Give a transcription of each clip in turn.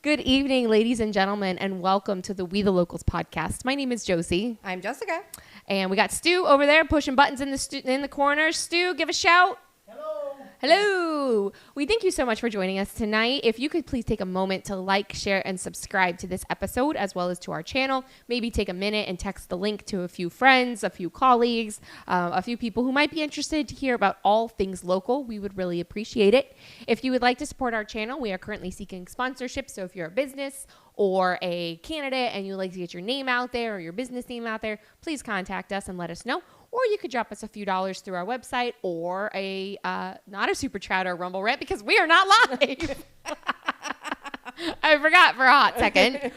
Good evening, ladies and gentlemen, and welcome to the We the Locals podcast. My name is Josie. I'm Jessica. And we got Stu over there pushing buttons in the corner. Stu, give a shout. Hello. We thank you so much for joining us tonight. If you could please take a moment to like, share, and subscribe to this episode as well as to our channel. Maybe take a minute and text the link to a few friends, a few colleagues, a few people who might be interested to hear about all things local. We would really appreciate it. If you would like to support our channel, we are currently seeking sponsorship. So if you're a business or a candidate and you'd like to get your name out there or your business name out there, please contact us and let us know. Or you could drop us a few dollars through our website or not a Super Chat or Rumble Rant because we are not live. I forgot for a hot second.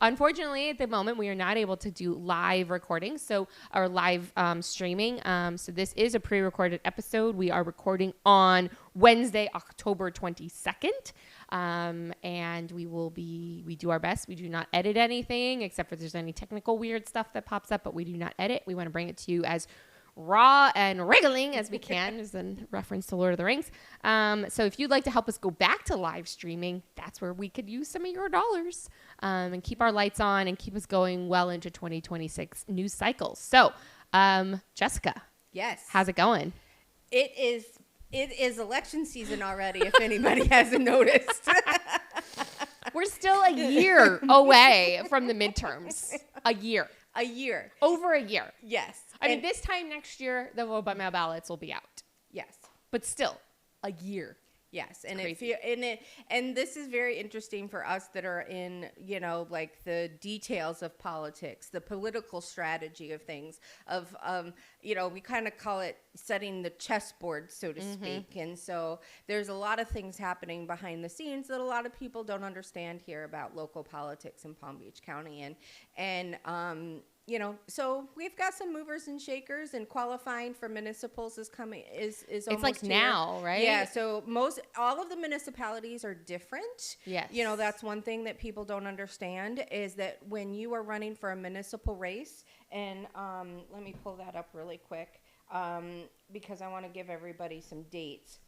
Unfortunately, at the moment, we are not able to do live recordings, or live streaming. So this is a pre-recorded episode. We are recording on Wednesday, October 22nd. And we do our best. We do not edit anything except if there's any technical weird stuff that pops up, but we do not edit. We want to bring it to you as raw and wriggling as we can, as in reference to Lord of the Rings. So if you'd like to help us go back to live streaming, that's where we could use some of your dollars, and keep our lights on and keep us going well into 2026 news cycles. So, Jessica. Yes. How's it going? It is election season already, if anybody hasn't noticed. We're still a year away from the midterms. A year. Over a year. Yes. I mean, this time next year, the vote by mail ballots will be out. Yes. But still, a year. Yes, and and this is very interesting for us that are in, like the details of politics, the political strategy of things, we kind of call it setting the chessboard, so to speak. And so there's a lot of things happening behind the scenes that a lot of people don't understand here about local politics in Palm Beach County, so we've got some movers and shakers, and qualifying for municipals is It's almost like here. now, right? Yeah. So all of the municipalities are different. Yes. That's one thing that people don't understand is that when you are running for a municipal race, and let me pull that up really quick because I want to give everybody some dates.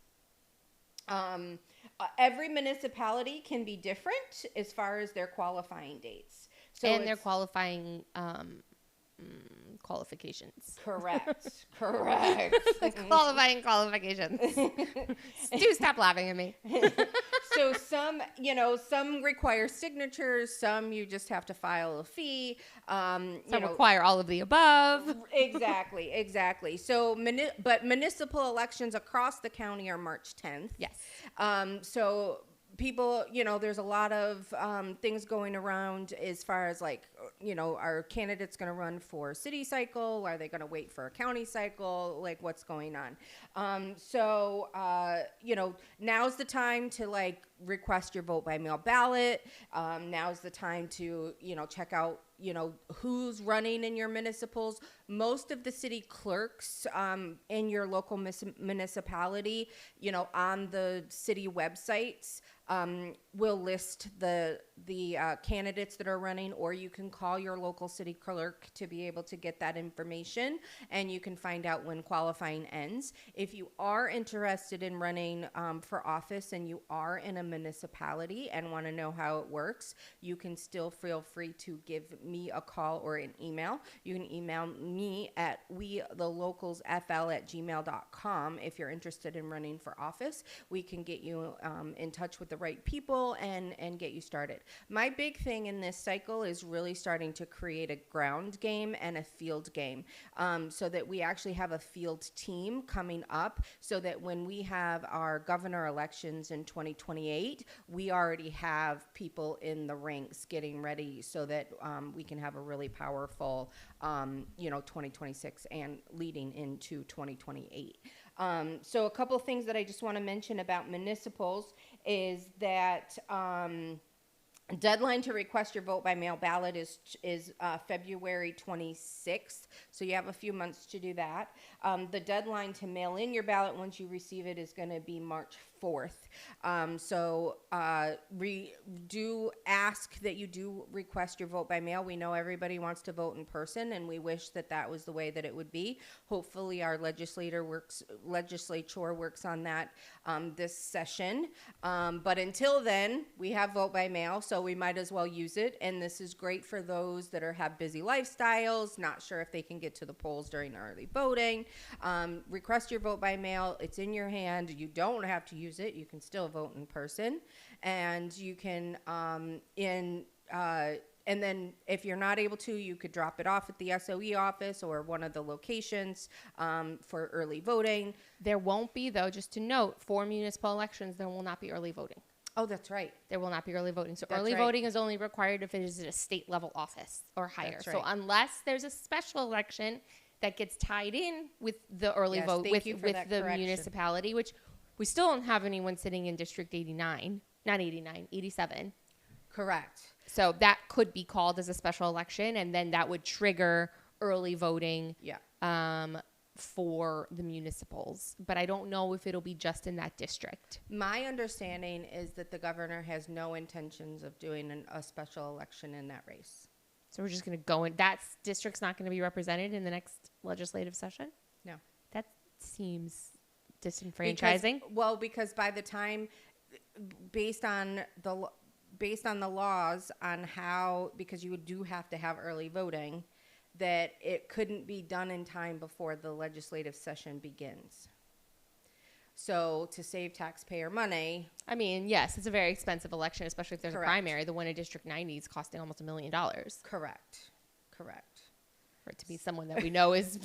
Every municipality can be different as far as their qualifying dates. So and their qualifying qualifications. Correct. Qualifying qualifications. Stu, stop laughing at me. So some require signatures. Some you just have to file a fee. Some require all of the above. Exactly. So, but municipal elections across the county are March 10th. Yes. So people, there's a lot of things going around as far as are candidates going to run for city cycle? Are they going to wait for a county cycle? Like, what's going on? So now's the time to request your vote by mail ballot. Now's the time to, check out, who's running in your municipals. Most of the city clerks in your local municipality, on the city websites, will list the candidates that are running, or you can call your local city clerk to be able to get that information, and you can find out when qualifying ends. If you are interested in running for office and you are in a municipality and want to know how it works, you can still feel free to give me a call or an email. You can email me at wethelocalsfl@gmail.com if you're interested in running for office. We can get you in touch with the right people and get you started. My big thing in this cycle is really starting to create a ground game and a field game, so that we actually have a field team coming up, so that when we have our governor elections in 2028, we already have people in the ranks getting ready so that we can have a really powerful 2026 and leading into 2028. So a couple of things that I just want to mention about municipals is that deadline to request your vote by mail ballot is February 26th, so you have a few months to do that. The deadline to mail in your ballot once you receive it is going to be March 4th. Do ask that you do request your vote by mail. We know everybody wants to vote in person, and we wish that that was the way that it would be. Hopefully our legislature works on that this session. But until then, we have vote by mail, so we might as well use it. And this is great for those that have busy lifestyles, not sure if they can get to the polls during early voting. Request your vote by mail. It's in your hand. You don't have to use it. You can still vote in person, and you can and then if you're not able to, you could drop it off at the SOE office or one of the locations for early voting. There won't be, though, just to note, for municipal elections, there will not be early voting. Oh, that's right. There will not be early voting. So That's early right. voting is only required if it is at a state level office or higher. That's So right. unless there's a special election that gets tied in with the early Yes, vote thank with you for that the correction. municipality, which we still don't have anyone sitting in District 89, not 89, 87. Correct. So that could be called as a special election, and then that would trigger early voting Yeah. for the municipals. But I don't know if it'll be just in that district. My understanding is that the governor has no intentions of doing a special election in that race. So we're just going to go in. That district's not going to be represented in the next legislative session? No. That seems disenfranchising. Because by the time, based on the laws on how, because you do have to have early voting, that it couldn't be done in time before the legislative session begins. So to save taxpayer money. I mean, yes, it's a very expensive election, especially if there's Correct. a primary. The one in District 90 is costing almost $1 million Correct. for it to be someone that we know is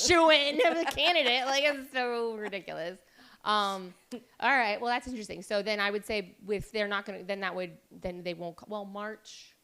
shoo-in of the candidate. Like, it's so ridiculous. All right. Well, that's interesting. So then I would say if they're not going to, then they won't, March.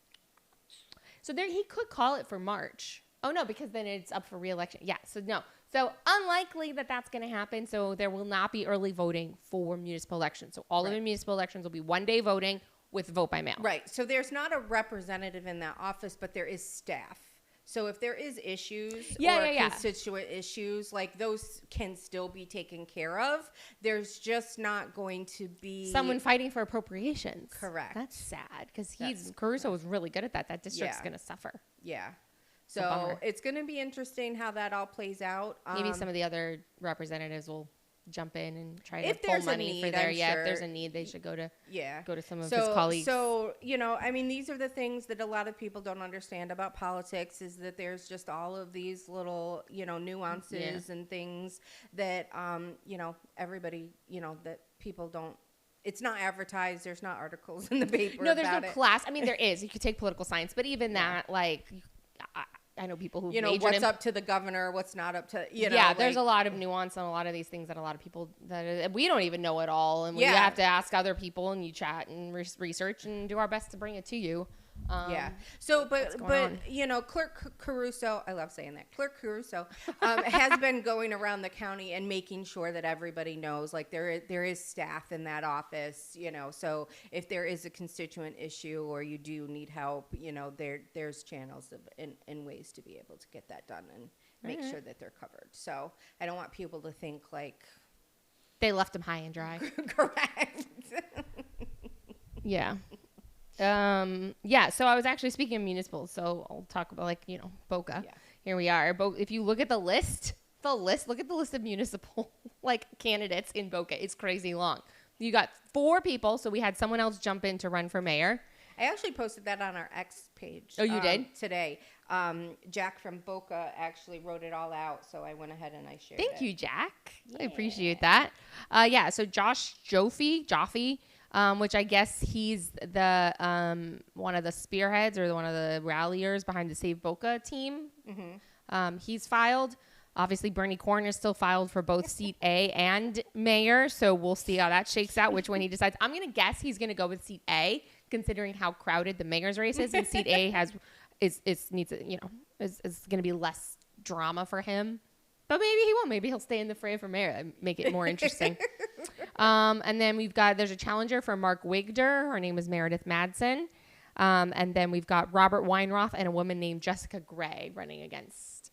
So there, he could call it for March. Oh, no, because then it's up for re-election. Yeah, so no. So unlikely that that's going to happen. So there will not be early voting for municipal elections. So all of the municipal elections will be one-day voting with vote by mail. Right. So there's not a representative in that office, but there is staff. So if there is issues constituent issues, like those can still be taken care of. There's just not going to be someone fighting for appropriations. Correct. That's sad because Caruso was really good at that. That district's going to suffer. Yeah. It's a bummer. So it's going to be interesting how that all plays out. Maybe some of the other representatives will jump in and try to if pull there's a money for need, their I'm If sure. there's a need, they should go to some of his So colleagues. I mean, these are the things that a lot of people don't understand about politics, is that there's just all of these little, nuances and things that, everybody, that people don't. It's not advertised. There's not articles in the paper. No, there's about no it. class. I mean, there is. You could take political science, but even that, like, I know people who what's up to the governor, what's not up to, there's a lot of nuance on a lot of these things that a lot of people we don't even know it all, and we have to ask other people, and you chat and research and do our best to bring it to you. So, but Clerk Caruso, I love saying that. Clerk Caruso has been going around the county and making sure that everybody knows, like there is staff in that office, so if there is a constituent issue or you do need help, there's channels and ways to be able to get that done and make sure that they're covered. So I don't want people to think like they left them high and dry. Correct. Yeah. So I was actually speaking of municipals, so I'll talk about Boca. Yeah. Here we are. If you look at look at the list of municipal candidates in Boca. It's crazy long. You got 4 people, so we had someone else jump in to run for mayor. I actually posted that on our X page. Oh, you did? Today. Jack from Boca actually wrote it all out, so I went ahead and I shared it. Thank you, Jack. Yeah. I appreciate that. So Josh Joffe, which I guess he's the one of the spearheads or one of the ralliers behind the Save Boca team. Mm-hmm. He's filed. Obviously, Bernie Corn is still filed for both seat A and mayor, so we'll see how that shakes out, which one he decides. I'm going to guess he's going to go with seat A, considering how crowded the mayor's race is, and seat A is going to be less drama for him. But maybe he won't. Maybe he'll stay in the fray for mayor and make it more interesting. And then there's a challenger for Mark Wigder. Her name is Meredith Madsen. And then we've got Robert Weinroth and a woman named Jessica Gray running against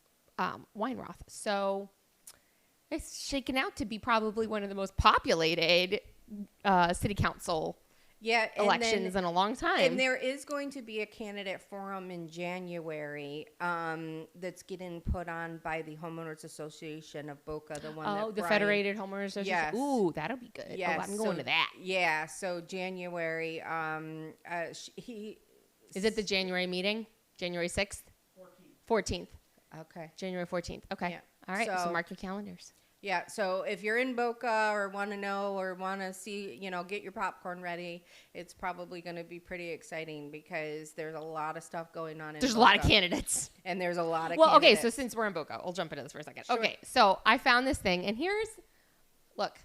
Weinroth. So it's shaken out to be probably one of the most populated city council Yeah, elections in a long time. And there is going to be a candidate forum in January that's getting put on by the Homeowners Association of Boca, the one that the Federated Homeowners Association. Yes. Ooh, that'll be good. Yes, I'm going to that. Yeah, so January. Is it the January meeting? January 6th? 14th. Okay. January 14th. Okay. Yeah. All right. So So- mark your calendars. Yeah, so if you're in Boca or want to know or want to see, get your popcorn ready, it's probably going to be pretty exciting because there's a lot of stuff going on in There's Boca. a lot of candidates. And there's a lot of Well, okay, candidates. so since we're in Boca, I'll jump into this for a second. Sure. Okay, so I found this thing, and look,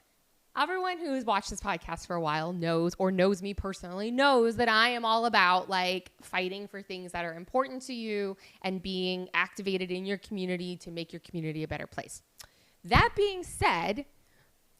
everyone who's watched this podcast for a while knows me personally, knows that I am all about like fighting for things that are important to you and being activated in your community to make your community a better place. That being said,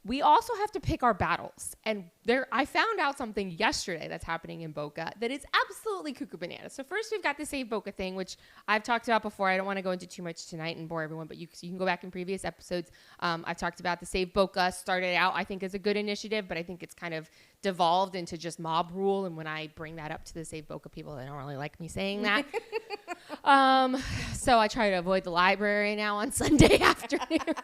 we also have to pick our battles. And I found out something yesterday that's happening in Boca that is absolutely cuckoo bananas. So first we've got the Save Boca thing, which I've talked about before. I don't want to go into too much tonight and bore everyone, but you can go back in previous episodes. I've talked about the Save Boca. Started out, I think, as a good initiative, but I think it's kind of devolved into just mob rule. And when I bring that up to the Save Boca people, they don't really like me saying that. So I try to avoid the library now on Sunday afternoons.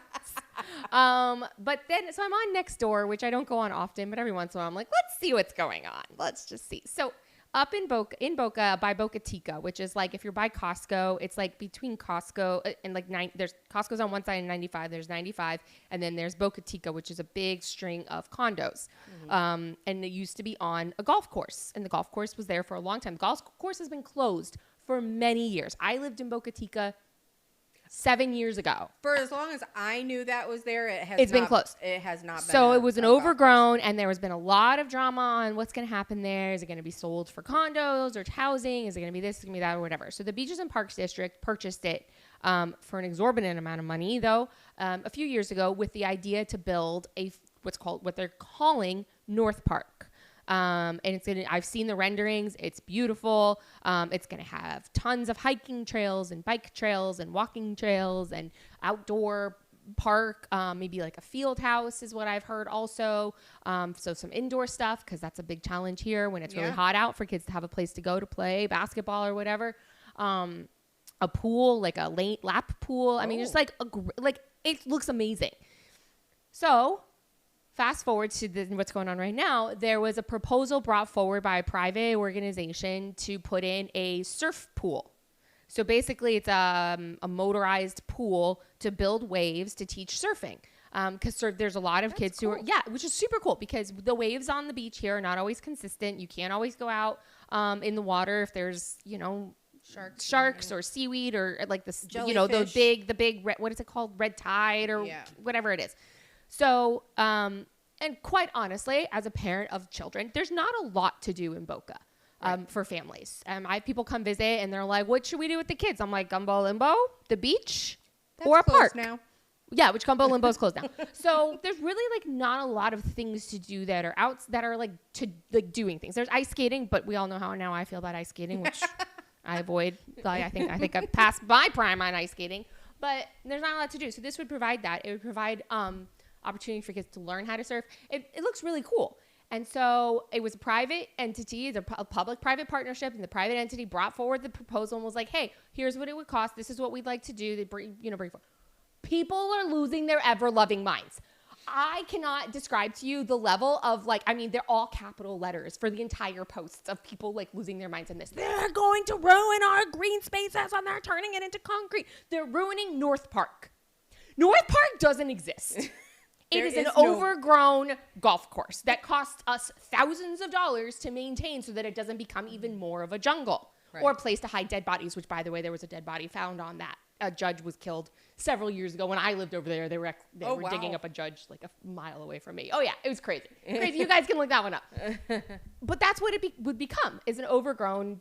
But then, so I'm on Nextdoor, which I don't go on often, but every once in a while I'm like, let's see what's going on. Let's just see. So up in Boca by Boca Chica, which is like, if you're by Costco, it's like between Costco and like there's Costco's on one side and 95, there's 95. And then there's Boca Chica, which is a big string of condos. Mm-hmm. And it used to be on a golf course, and the golf course was there for a long time. The golf course has been closed for many years. I lived in Boca Chica 7 years ago. For as long as I knew that was there, It's been closed. It has not been. So it was an overgrown, and there has been a lot of drama on what's going to happen there. Is it going to be sold for condos or housing? Is it going to be this, is it going to be that, or whatever? So the Beaches and Parks District purchased it for an exorbitant amount of money, though, a few years ago, with the idea to build what they're calling North Park. And I've seen the renderings. It's beautiful. It's going to have tons of hiking trails and bike trails and walking trails and outdoor park, maybe like a field house is what I've heard also. So some indoor stuff, because that's a big challenge here when it's really hot out for kids to have a place to go to play basketball or whatever. A pool, like a lap pool. I mean, just like it looks amazing. So fast forward to what's going on right now. There was a proposal brought forward by a private organization to put in a surf pool. So basically, it's a motorized pool to build waves to teach surfing. Because there's a lot of kids who are, which is super cool, because the waves on the beach here are not always consistent. You can't always go out in the water if there's, sharks or seaweed or like this, jellyfish. the big, what is it called? Red tide or whatever it is. So, and quite honestly, as a parent of children, there's not a lot to do in Boca for families. I have people come visit and they're like, what should we do with the kids? I'm like, Gumbo Limbo, the beach, or a park. Now. Yeah, which Gumbo Limbo is closed now. So there's really like not a lot of things to do that are like doing things. There's ice skating, but we all know how now I feel about ice skating, which I avoid. I think I've passed my prime on ice skating, but there's not a lot to do. So this would provide that. It would provide opportunity for kids to learn how to surf. It looks really cool. And so it was a private entity, a public-private partnership, and the private entity brought forward the proposal and was like, hey, here's what it would cost. This is what we'd like to do. They bring forward. People are losing their ever-loving minds. I cannot describe to you the level of they're all capital letters for the entire posts of people losing their minds in this. They're going to ruin our green spaces and they're turning it into concrete. They're ruining North Park. North Park doesn't exist. It is an overgrown golf course that costs us thousands of dollars to maintain so that it doesn't become even more of a jungle or a place to hide dead bodies, which, by the way, there was a dead body found on that. A judge was killed several years ago when I lived over there. They were digging up a judge like a mile away from me. Oh, yeah. It was crazy. Crazy. You guys can look that one up. But that's what it would become, is an overgrown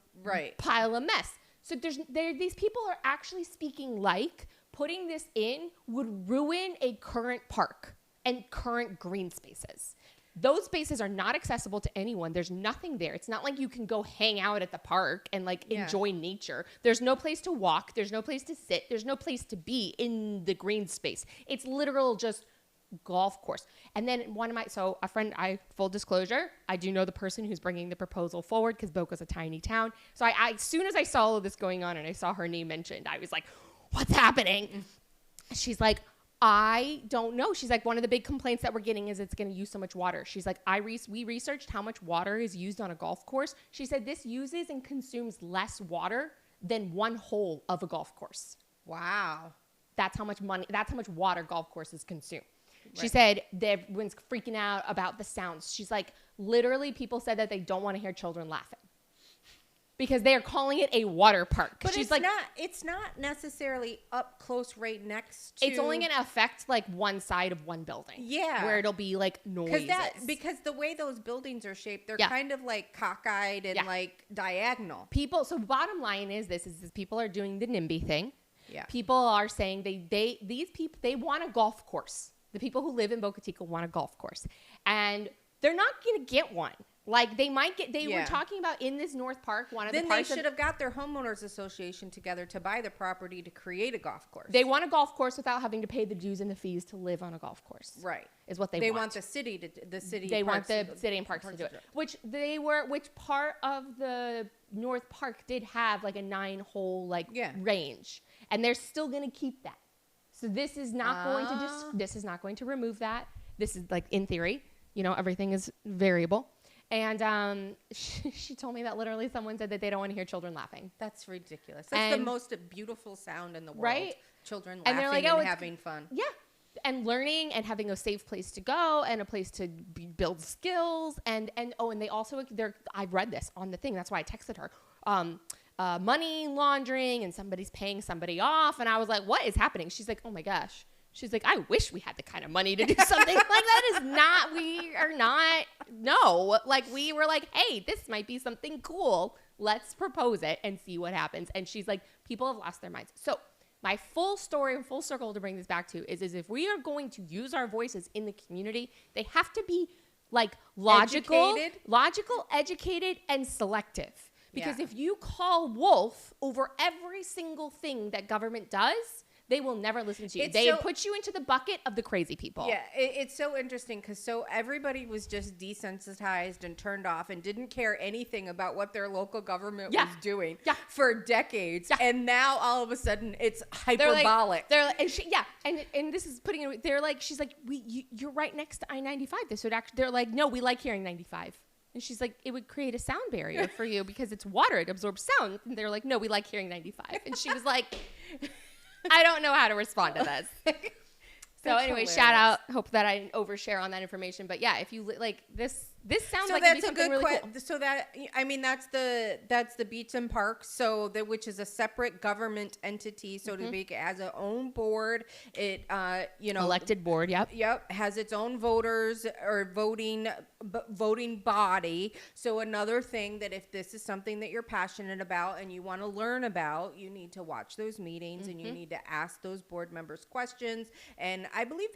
pile of mess. So these people are actually speaking like putting this in would ruin a current park and current green spaces. Those spaces are not accessible to anyone. There's nothing there. It's not like you can go hang out at the park and enjoy nature. There's no place to walk. There's no place to sit. There's no place to be in the green space. It's literal just golf course. And then a friend, full disclosure, I do know the person who's bringing the proposal forward because Boca's a tiny town. So as soon as I saw all of this going on and I saw her name mentioned, I was like, what's happening? She's like, I don't know. She's like, one of the big complaints that we're getting is it's going to use so much water. She's like, we researched how much water is used on a golf course. She said this uses and consumes less water than one hole of a golf course. Wow. That's how much water golf courses consume. Right. She said everyone's freaking out about the sounds. She's like, literally people said that they don't want to hear children laughing because they are calling it a water park. But she's it's not necessarily up close right next to. It's only going to affect like one side of one building. Yeah. Where it'll be like noises. Because the way those buildings are shaped, they're yeah. kind of like cockeyed and like diagonal. So bottom line is this people are doing the NIMBY thing. Yeah. People are saying these people, they want a golf course. The people who live in Boca Chica want a golf course. And they're not going to get one. Like they might get, were talking about in this North Park, then they should have got their homeowners association together to buy the property to create a golf course. They want a golf course without having to pay the dues and the fees to live on a golf course. Right. Is what they want. They want the city They want the city and parks to do it. Which part of the North Park did have like a 9-hole range. And they're still going to keep that. So this is not going to remove that. This is like in theory, everything is variable. And she told me that literally someone said that they don't want to hear children laughing. That's ridiculous. That's the most beautiful sound in the world. Right? Children laughing and having fun. Yeah. And learning and having a safe place to go and a place to build skills. And they also, I read this on the thing. That's why I texted her. Money laundering and somebody's paying somebody off. And I was like, what is happening? She's like, oh my gosh. She's like, I wish we had the kind of money to do something like that. No. Like we were like, hey, this might be something cool. Let's propose it and see what happens. And she's like, people have lost their minds. So my full story and full circle to bring this back to is if we are going to use our voices in the community, they have to be like logical, educated, and selective. Because if you call wolf over every single thing that government does, they will never listen to you. They put you into the bucket of the crazy people. Yeah, it's so interesting because everybody was just desensitized and turned off and didn't care anything about what their local government was doing for decades. Yeah. And now all of a sudden it's hyperbolic. And this is putting it. They're like, she's like, you're right next to I-95. This would actually. They're like, no, we like hearing 95. And she's like, it would create a sound barrier for you because it's water. It absorbs sound. And they're like, no, we like hearing 95. And she was like, I don't know how to respond to this. So anyway, shout out. Hope that I didn't overshare on that information. But yeah, if you like this sounds like it'd be something really cool. So that's the Beach and Parks. Which is a separate government entity, so to speak, as its own board. It elected board. Yep, has its own voters or voting body. So another thing that if this is something that you're passionate about and you want to learn about, you need to watch those meetings and you need to ask those board members questions. And I believe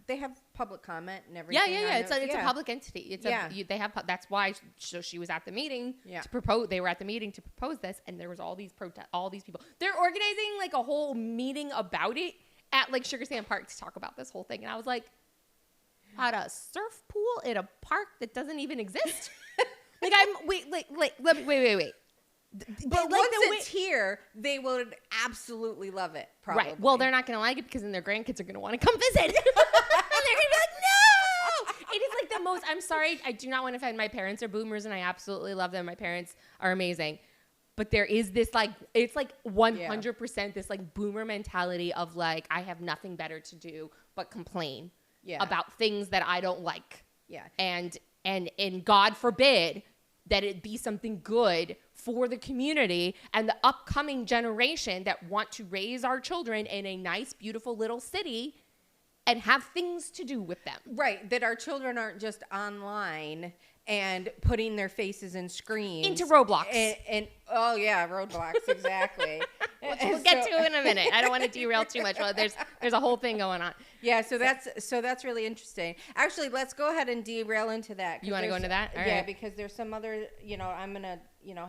they have public comment and everything. Yeah. It's a public entity. They have. That's why. So she was at the meeting to propose. They were at the meeting to propose this, and there was all these protests. All these people. They're organizing like a whole meeting about it at like Sugar Sand Park to talk about this whole thing. And I was like, at a surf pool in a park that doesn't even exist. Wait. But once it's here, they would absolutely love it. Probably. Right. Well, they're not going to like it because then their grandkids are going to want to come visit. And they're going to be like, no! It is like the most, I'm sorry, I do not want to offend. My parents are boomers and I absolutely love them. My parents are amazing. But there is this like, it's like 100% this like boomer mentality of like, I have nothing better to do but complain about things that I don't like. Yeah. And God forbid that it be something good for the community and the upcoming generation that want to raise our children in a nice, beautiful little city and have things to do with them. Right. That our children aren't just online and putting their faces in screens. Into Roblox. And oh, yeah, Roblox, exactly. which we'll get to in a minute. I don't want to derail too much. Well, there's a whole thing going on. Yeah, so that's really interesting. Actually, let's go ahead and derail into that. You want to go into that? All yeah, right. because there's some other, I'm gonna,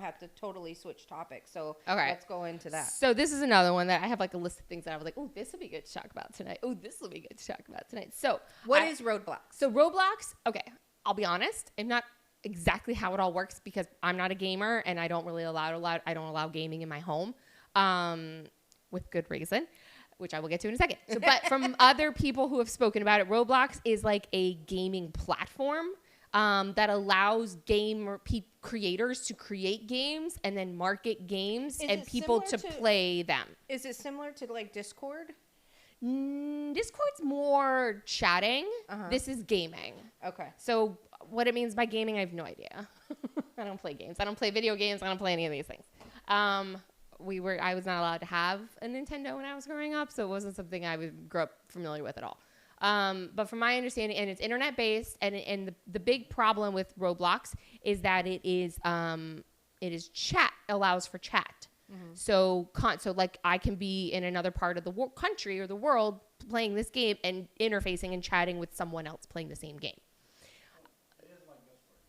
have to totally switch topics. So okay. Let's go into that. So this is another one that I have like a list of things that I was like, oh, this will be good to talk about tonight. Oh, this will be good to talk about tonight. So what is Roblox? So Roblox, okay, I'll be honest, I'm not exactly how it all works because I'm not a gamer and I don't really allow gaming in my home, with good reason, which I will get to in a second. So, but from other people who have spoken about it, Roblox is like a gaming platform that allows creators to create games and then market games and people to play them. Is it similar to like Discord? Discord's more chatting. This is gaming. Okay. So what it means by gaming, I have no idea. I don't play games. I don't play video games. I don't play any of these things. I was not allowed to have a Nintendo when I was growing up, so it wasn't something I would grow up familiar with at all. But from my understanding, and it's internet based, and the big problem with Roblox is that it is chat, allows for chat. So like I can be in another part of the country or the world playing this game and interfacing and chatting with someone else playing the same game.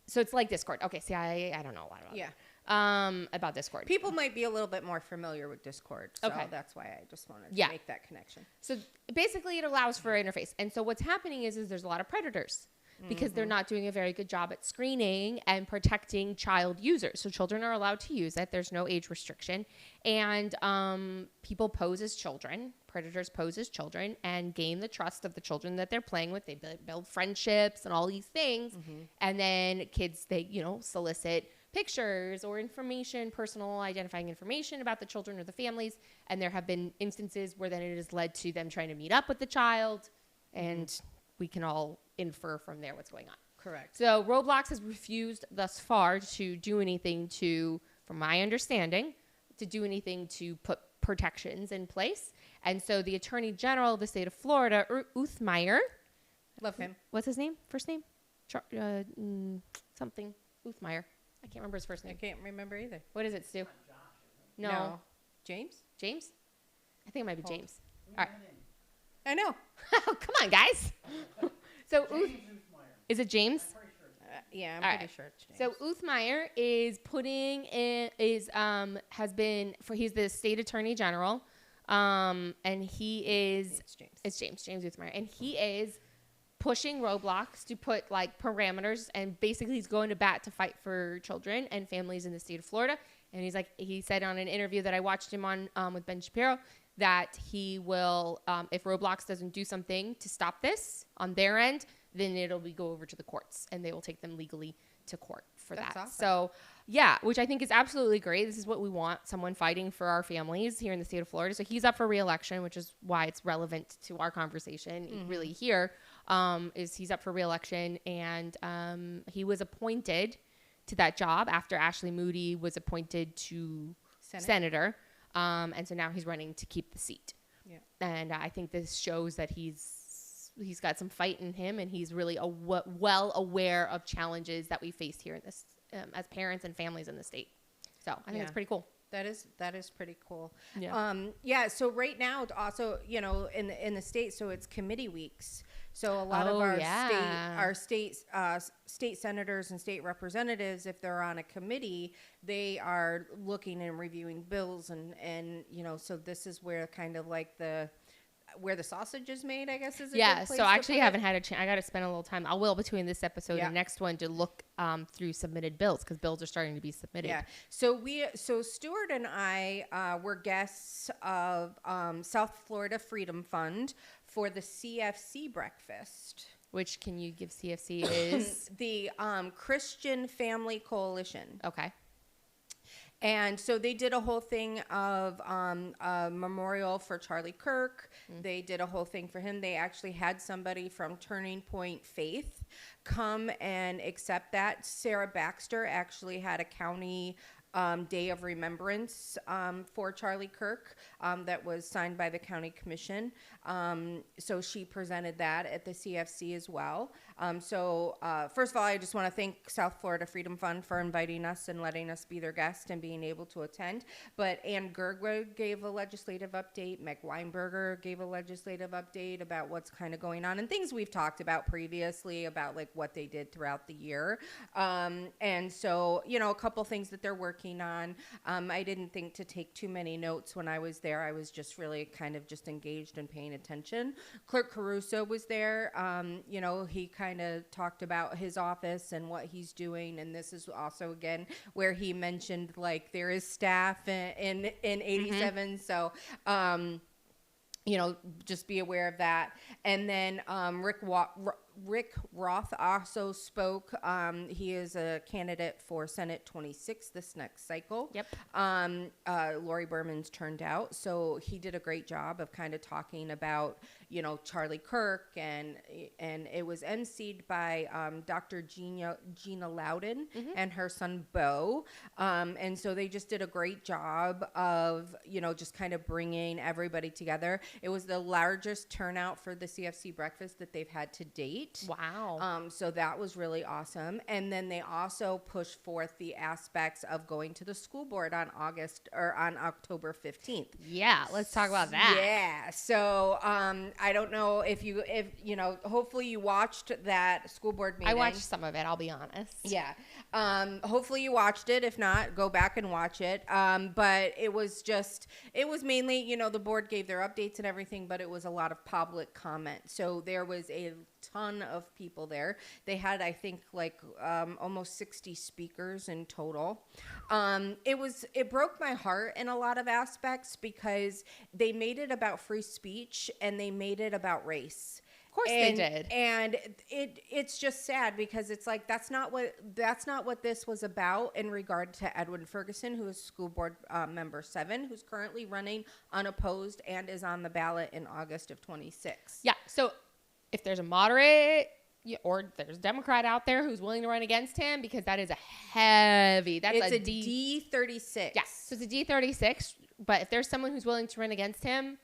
So it's like Discord. Okay, see, I don't know a lot about it. About Discord. People might be a little bit more familiar with Discord, so that's why I just wanted to make that connection. So basically it allows for interface. And so what's happening is there's a lot of predators because they're not doing a very good job at screening and protecting child users. So children are allowed to use it. There's no age restriction. And people pose as children. Predators pose as children and gain the trust of the children that they're playing with. They build friendships and all these things. And then kids, they, solicit pictures or information, personal identifying information about the children or the families. And there have been instances where then it has led to them trying to meet up with the child. And we can all infer from there what's going on. Correct. So Roblox has refused thus far to do anything from my understanding, to do anything to put protections in place. And so the Attorney General of the state of Florida, Uthmeier. Love him. What's his name? First name? Something. Uthmeier. I can't remember his first name. I can't remember either. What is it, Stu? No. James? James? I think it might be James. All right. I know. Oh, come on, guys. So, is it James? Yeah, I'm pretty sure it's James. So Uthmeier is he's the state attorney general, and he is it's James Uthmeier, and he is pushing Roblox to put like parameters, and basically he's going to bat to fight for children and families in the state of Florida. And he said on an interview that I watched him on with Ben Shapiro that he will, if Roblox doesn't do something to stop this on their end, then it'll go over to the courts and they will take them legally to court for that. Awesome. So yeah, which I think is absolutely great. This is what we want, someone fighting for our families here in the state of Florida. So he's up for re-election, which is why it's relevant to our conversation really here, is he's up for re-election. And he was appointed to that job after Ashley Moody was appointed to senator. And so now he's running to keep the seat. Yeah. And I think this shows that he's got some fight in him, and he's really well aware of challenges that we face here in this as parents and families in the state. So I think it's pretty cool. That is pretty cool. Yeah. So right now, also, in the state, so it's committee weeks. So a lot of our state senators and state representatives, if they're on a committee, they are looking and reviewing bills, and so this is where kind of like where the sausage is made, I guess, is a good place so I actually to haven't had a chance. I got to spend a little time. I will between this episode and the next one to look through submitted bills, because bills are starting to be submitted. Yeah. So Stuart and I were guests of South Florida Freedom Fund for the CFC breakfast. Which, can you give CFC is? The Christian Family Coalition. Okay. And so they did a whole thing of a memorial for Charlie Kirk. They did a whole thing for him. They actually had somebody from Turning Point Faith come and accept that. Sarah Baxter actually had a county Day of Remembrance for Charlie Kirk that was signed by the county commission. So she presented that at the CFC as well. First of all, I just want to thank South Florida Freedom Fund for inviting us and letting us be their guest and being able to attend. But Ann Gergwood gave a legislative update. Meg Weinberger gave a legislative update about what's kind of going on and things we've talked about previously about like what they did throughout the year. And so, a couple things that they're working on. I didn't think to take too many notes when I was there. I was just really kind of just engaged and paying attention. Clerk Caruso was there. He kind of talked about his office and what he's doing. And this is also, again, where he mentioned like there is staff in 87. So, just be aware of that. And then Rick Roth also spoke. He is a candidate for Senate 26 this next cycle. Yep. Lori Berman's turned out. So he did a great job of kind of talking about, Charlie Kirk. And it was emceed by Dr. Gina Loudon and her son, Bo. And so they just did a great job of, just kind of bringing everybody together. It was the largest turnout for the CFC breakfast that they've had to date. Wow. So that was really awesome. And then they also pushed forth the aspects of going to the school board on October 15th. Yeah, let's talk about that. Yeah. So I don't know if hopefully you watched that school board meeting. I watched some of it, I'll be honest. Yeah. Hopefully you watched it. If not, go back and watch it. But it was mainly, the board gave their updates and everything, but it was a lot of public comment. So there was a ton of people there. They had, I think, like almost 60 speakers in total. It broke my heart in a lot of aspects because they made it about free speech and they made it about race. Of course they did. And it's just sad because it's like that's not what this was about in regard to Edwin Ferguson, who is school board member 7, who's currently running unopposed and is on the ballot in August of 26. Yeah. So if there's a moderate or there's a Democrat out there who's willing to run against him, because that is it's a D36. Yeah. So it's a D36. But if there's someone who's willing to run against him,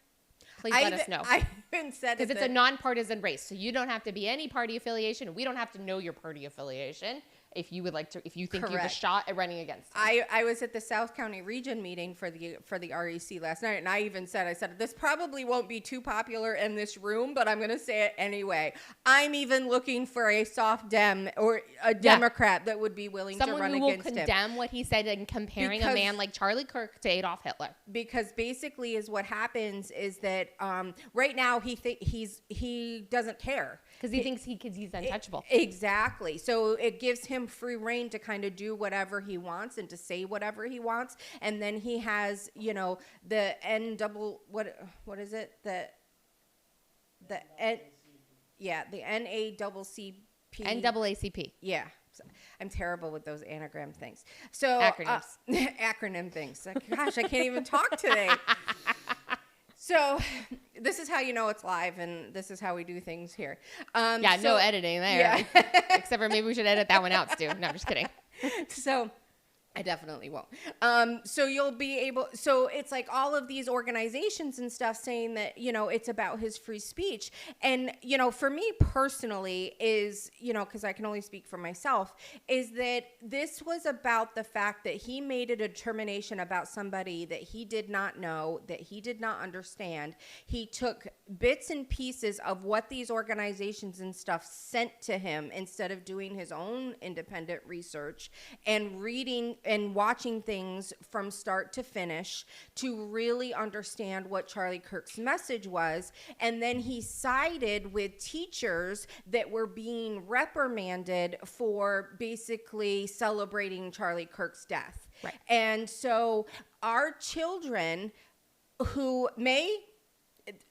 please let us know. I even said because it's a nonpartisan race, so you don't have to be any party affiliation. We don't have to know your party affiliation if you would like to. If you think you have a shot at running against him. I was at the South County Region meeting for the REC last night, and I even said this probably won't be too popular in this room, but I'm going to say it anyway. I'm even looking for a soft Dem or a Democrat that would be willing to run against him. Someone who will condemn what he said and comparing a man like Charlie Kirk to Adolf Hitler. Because basically, is what happens is that right now he doesn't care because he thinks he's untouchable. Exactly. So it gives him free reign to kind of do whatever he wants and to say whatever he wants. And then he has, the what is it? The NAACP. Yeah. I'm terrible with those anagram things. So acronyms. Acronym things. Gosh, I can't even talk today. So this is how you know it's live, and this is how we do things here. No editing there. Yeah. Except for maybe we should edit that one out, Stu. No, I'm just kidding. So I definitely won't. So you'll be able, so it's like all of these organizations and stuff saying that, it's about his free speech. And, for me personally is, because I can only speak for myself, is that this was about the fact that he made a determination about somebody that he did not know, that he did not understand. He took bits and pieces of what these organizations and stuff sent to him instead of doing his own independent research and reading and watching things from start to finish to really understand what Charlie Kirk's message was. And then he sided with teachers that were being reprimanded for basically celebrating Charlie Kirk's death. Right. And so our children who may,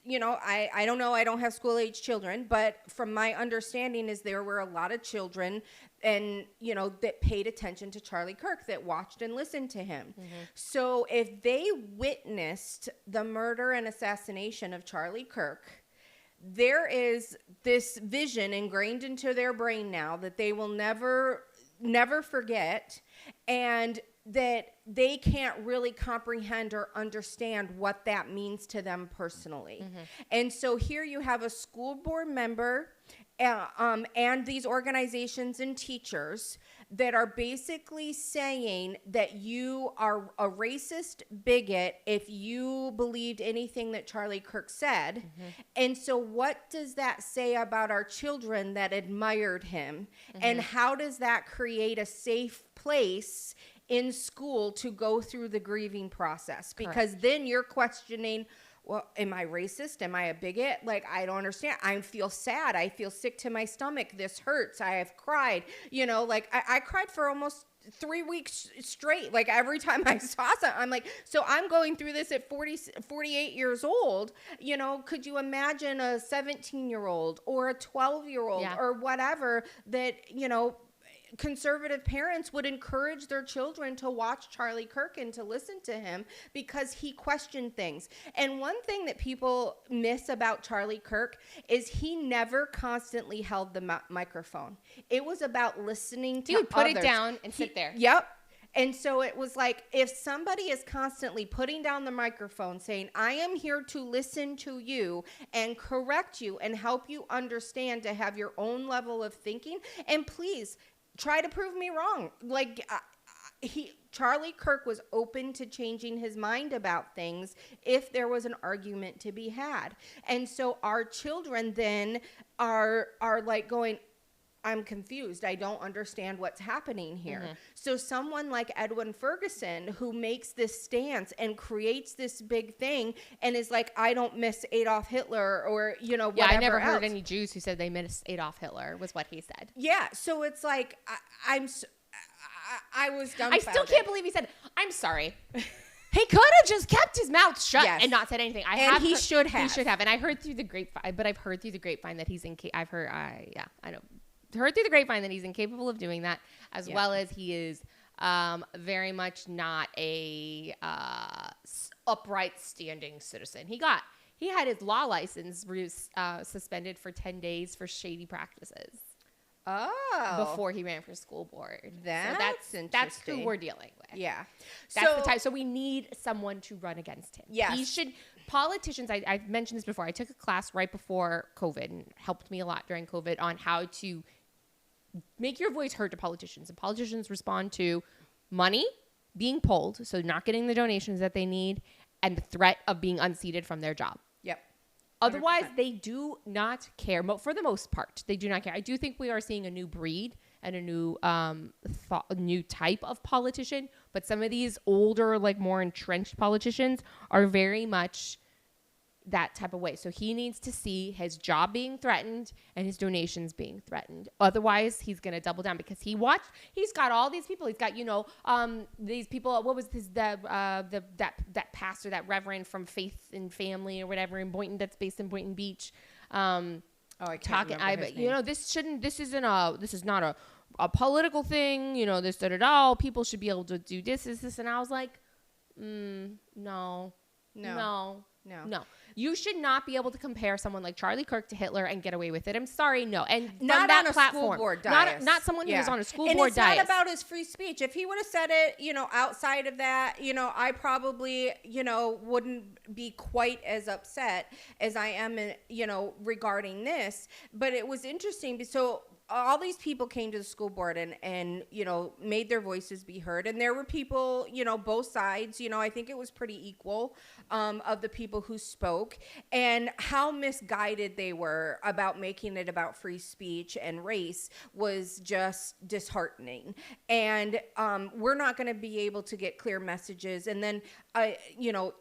I don't know, I don't have school age children, but from my understanding is there were a lot of children and, that paid attention to Charlie Kirk, that watched and listened to him. Mm-hmm. So if they witnessed the murder and assassination of Charlie Kirk, there is this vision ingrained into their brain now that they will never forget. And that they can't really comprehend or understand what that means to them personally. And so here you have a school board member and these organizations and teachers that are basically saying that you are a racist bigot if you believed anything that Charlie Kirk said. And so what does that say about our children that admired him? And how does that create a safe place in school to go through the grieving process? Because then you're questioning, well, am I racist? Am I a bigot? Like, I don't understand. I feel sad. I feel sick to my stomach. This hurts. I have cried. You know, like I cried for almost 3 weeks straight. Like every time I saw something, I'm like, so I'm going through this at 48 years old. You know, could you imagine a 17-year-old or a 12-year-old or whatever that, you know, conservative parents would encourage their children to watch Charlie Kirk and to listen to him because he questioned things. And one thing that people miss about Charlie Kirk is he never constantly held the microphone. It was about listening to others. He would put it down and sit there. Yep. And so it was like, if somebody is constantly putting down the microphone saying, I am here to listen to you and correct you and help you understand to have your own level of thinking, and please try to prove me wrong. Like Charlie Kirk was open to changing his mind about things if there was an argument to be had. And so our children then are like going, I'm confused. I don't understand what's happening here. So someone like Edwin Ferguson, who makes this stance and creates this big thing and is like, I don't miss Adolf Hitler or, you know, whatever I never else. heard any Jews who said they miss Adolf Hitler, was what he said. Yeah. So it's like, I was dumbfounded. I still can't believe he said, I'm sorry. He could have just kept his mouth shut and not said anything. He should have. He should have. And I heard through the grapevine, that he's heard through the grapevine that he's incapable of doing that, as well as he is very much not a upright standing citizen. He had his law license suspended for 10 days for shady practices. Oh. Before he ran for school board. That's interesting. That's who we're dealing with. Yeah. That's the type. So we need someone to run against him. Yes. Politicians, I've mentioned this before. I took a class right before COVID and it helped me a lot during COVID on how to make your voice heard to politicians. And politicians respond to money being pulled, so not getting the donations that they need, and the threat of being unseated from their job. Yep. 100%. Otherwise, they do not care. For the most part, they do not care. I do think we are seeing a new breed and a new new type of politician. But some of these older, like more entrenched politicians are very much that type of way. So he needs to see his job being threatened and his donations being threatened. Otherwise, he's going to double down because he's got all these people. He's got, these people. What was that pastor, that reverend from Faith and Family or whatever in Boynton, that's based in Boynton Beach. I can't remember his name. This is not a political thing. This, people should be able to do this. And I was like, no. You should not be able to compare someone like Charlie Kirk to Hitler and get away with it. I'm sorry, no. And not that on a platform, school board dais. Not someone who was on a school and board dais. And it's not about his free speech. If he would have said it, outside of that, I probably, wouldn't be quite as upset as I am, regarding this. But it was interesting. So all these people came to the school board and made their voices be heard. And there were people, both sides, I think it was pretty equal of the people who spoke, and how misguided they were about making it about free speech and race was just disheartening. And we're not going to be able to get clear messages and then,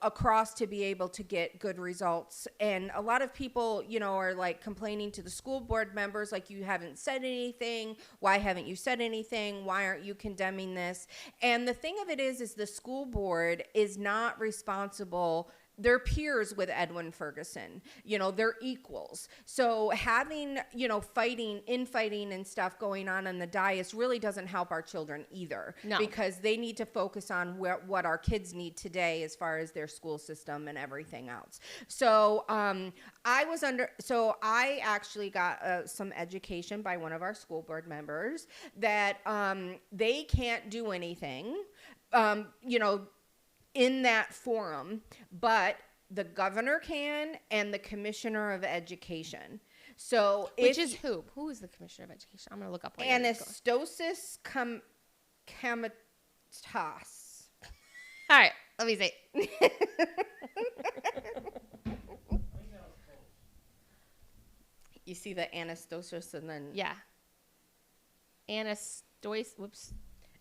across to be able to get good results. And a lot of people, are like complaining to the school board members, like, you haven't said anything. Why haven't you said anything? Why aren't you condemning this? And the thing of it is the school board is not responsible. They're peers with Edwin Ferguson. They're equals. So having, infighting and stuff going on the dais really doesn't help our children either. No. Because they need to focus on what our kids need today as far as their school system and everything else. So I actually got some education by one of our school board members that they can't do anything in that forum, but the governor can and the commissioner of education. So Which is who? Who is the commissioner of education? I'm going to look up. Anastasis Kamitas. All right, let me see. You see the Anastasis and then Yeah. Anastois. Whoops.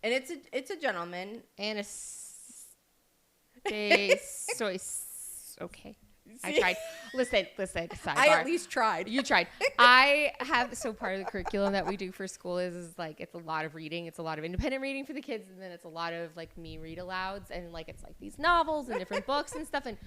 and it's a gentleman. Anastasis. Okay. I tried. Listen. Sidebar. I at least tried. You tried. So part of the curriculum that we do for school is like, it's a lot of reading. It's a lot of independent reading for the kids. And then it's a lot of like me read alouds. And like, it's like these novels and different books and stuff. And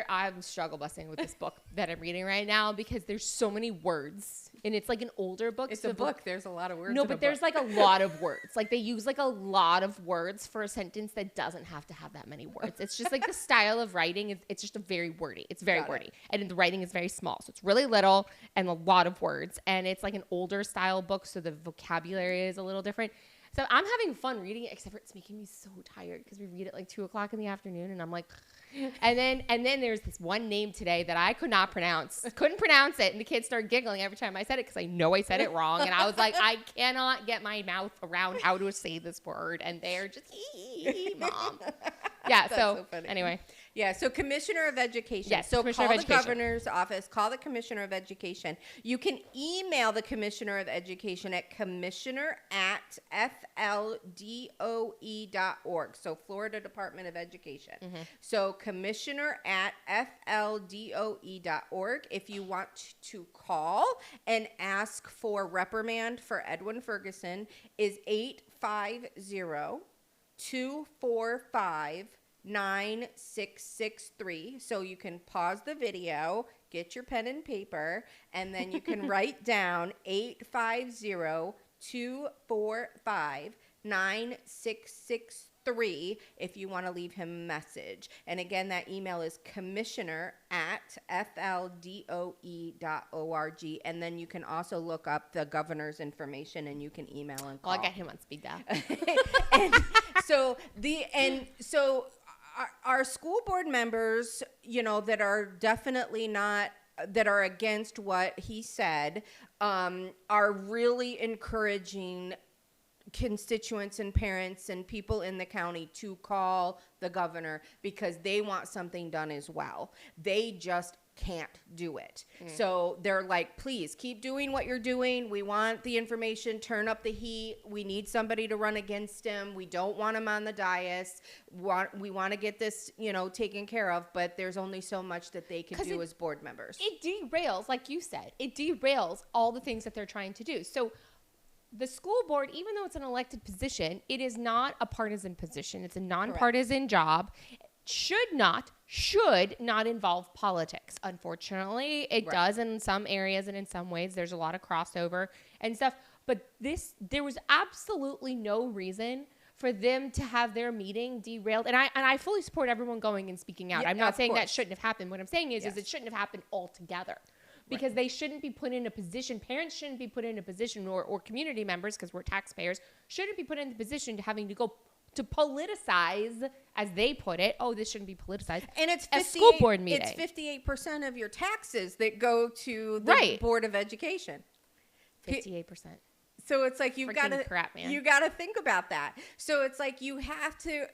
I'm struggle busting with this book that I'm reading right now because there's so many words and it's like an older book. It's a book. There's a lot of words. No, but there's like a lot of words. Like they use like a lot of words for a sentence that doesn't have to have that many words. It's just like the style of writing it's just a very wordy. It's very wordy. And the writing is very small. So it's really little and a lot of words. And it's like an older style book. So the vocabulary is a little different. So I'm having fun reading it, except for it's making me so tired because we read it like 2:00 in the afternoon, and I'm like, and then there's this one name today that I couldn't pronounce it, and the kids started giggling every time I said it because I know I said it wrong, and I was like, I cannot get my mouth around how to say this word, and they're just mom. Yeah. So anyway. Yeah, so Commissioner of Education. Yes, so Commissioner call of the Education. governor's office, call the Commissioner of Education. You can email the Commissioner of Education at commissioner@fldoe.org. So Florida Department of Education. Mm-hmm. So commissioner@fldoe.org. If you want to call and ask for reprimand for Edwin Ferguson is 850-245-9663. So you can pause the video, get your pen and paper, and then you can write down 850-245-9663 if you want to leave him a message. And again, that email is commissioner@fldoe.org. And then you can also look up the governor's information and you can email and call. Well, I got him on speed dial. So our school board members, that are definitely not, that are against what he said, are really encouraging constituents and parents and people in the county to call the governor because they want something done as well. They just can't do it. So they're like, please keep doing what you're doing. We want the information, turn up the heat. We need somebody to run against him. We don't want him on the dais. We want to get this, taken care of, but there's only so much that they can do as board members. It derails, like you said, it derails all the things that they're trying to do. So the school board, even though it's an elected position, it is not a partisan position. It's a nonpartisan job. Should not involve politics. Unfortunately, it does in some areas and in some ways. There's a lot of crossover and stuff. But there was absolutely no reason for them to have their meeting derailed. And I fully support everyone going and speaking out. Yeah, I'm not saying course. that shouldn't have happened. What I'm saying is it shouldn't have happened altogether. Because they shouldn't be put in a position, parents shouldn't be put in a position, or community members, because we're taxpayers, shouldn't be put in the position to having to go to politicize, as they put it. Oh, this shouldn't be politicized. And it's a school board meeting. It's 58% of your taxes that go to the Board of Education. 58%. So it's like you got to think about that. So it's like you have to,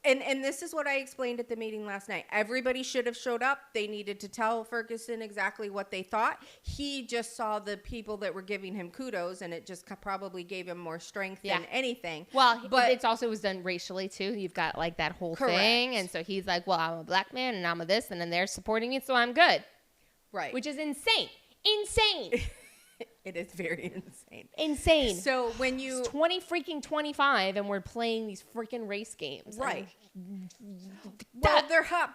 and this is what I explained at the meeting last night. Everybody should have showed up. They needed to tell Ferguson exactly what they thought. He just saw the people that were giving him kudos, and it just probably gave him more strength than anything. Well, but it also was done racially too. You've got like that whole thing, and so he's like, "Well, I'm a black man, and I'm a this, and then they're supporting me, so I'm good." Right. Which is insane. Insane. It is very insane. Insane. So when you... It's 25 and we're playing these freaking race games. Right. Well, they're hot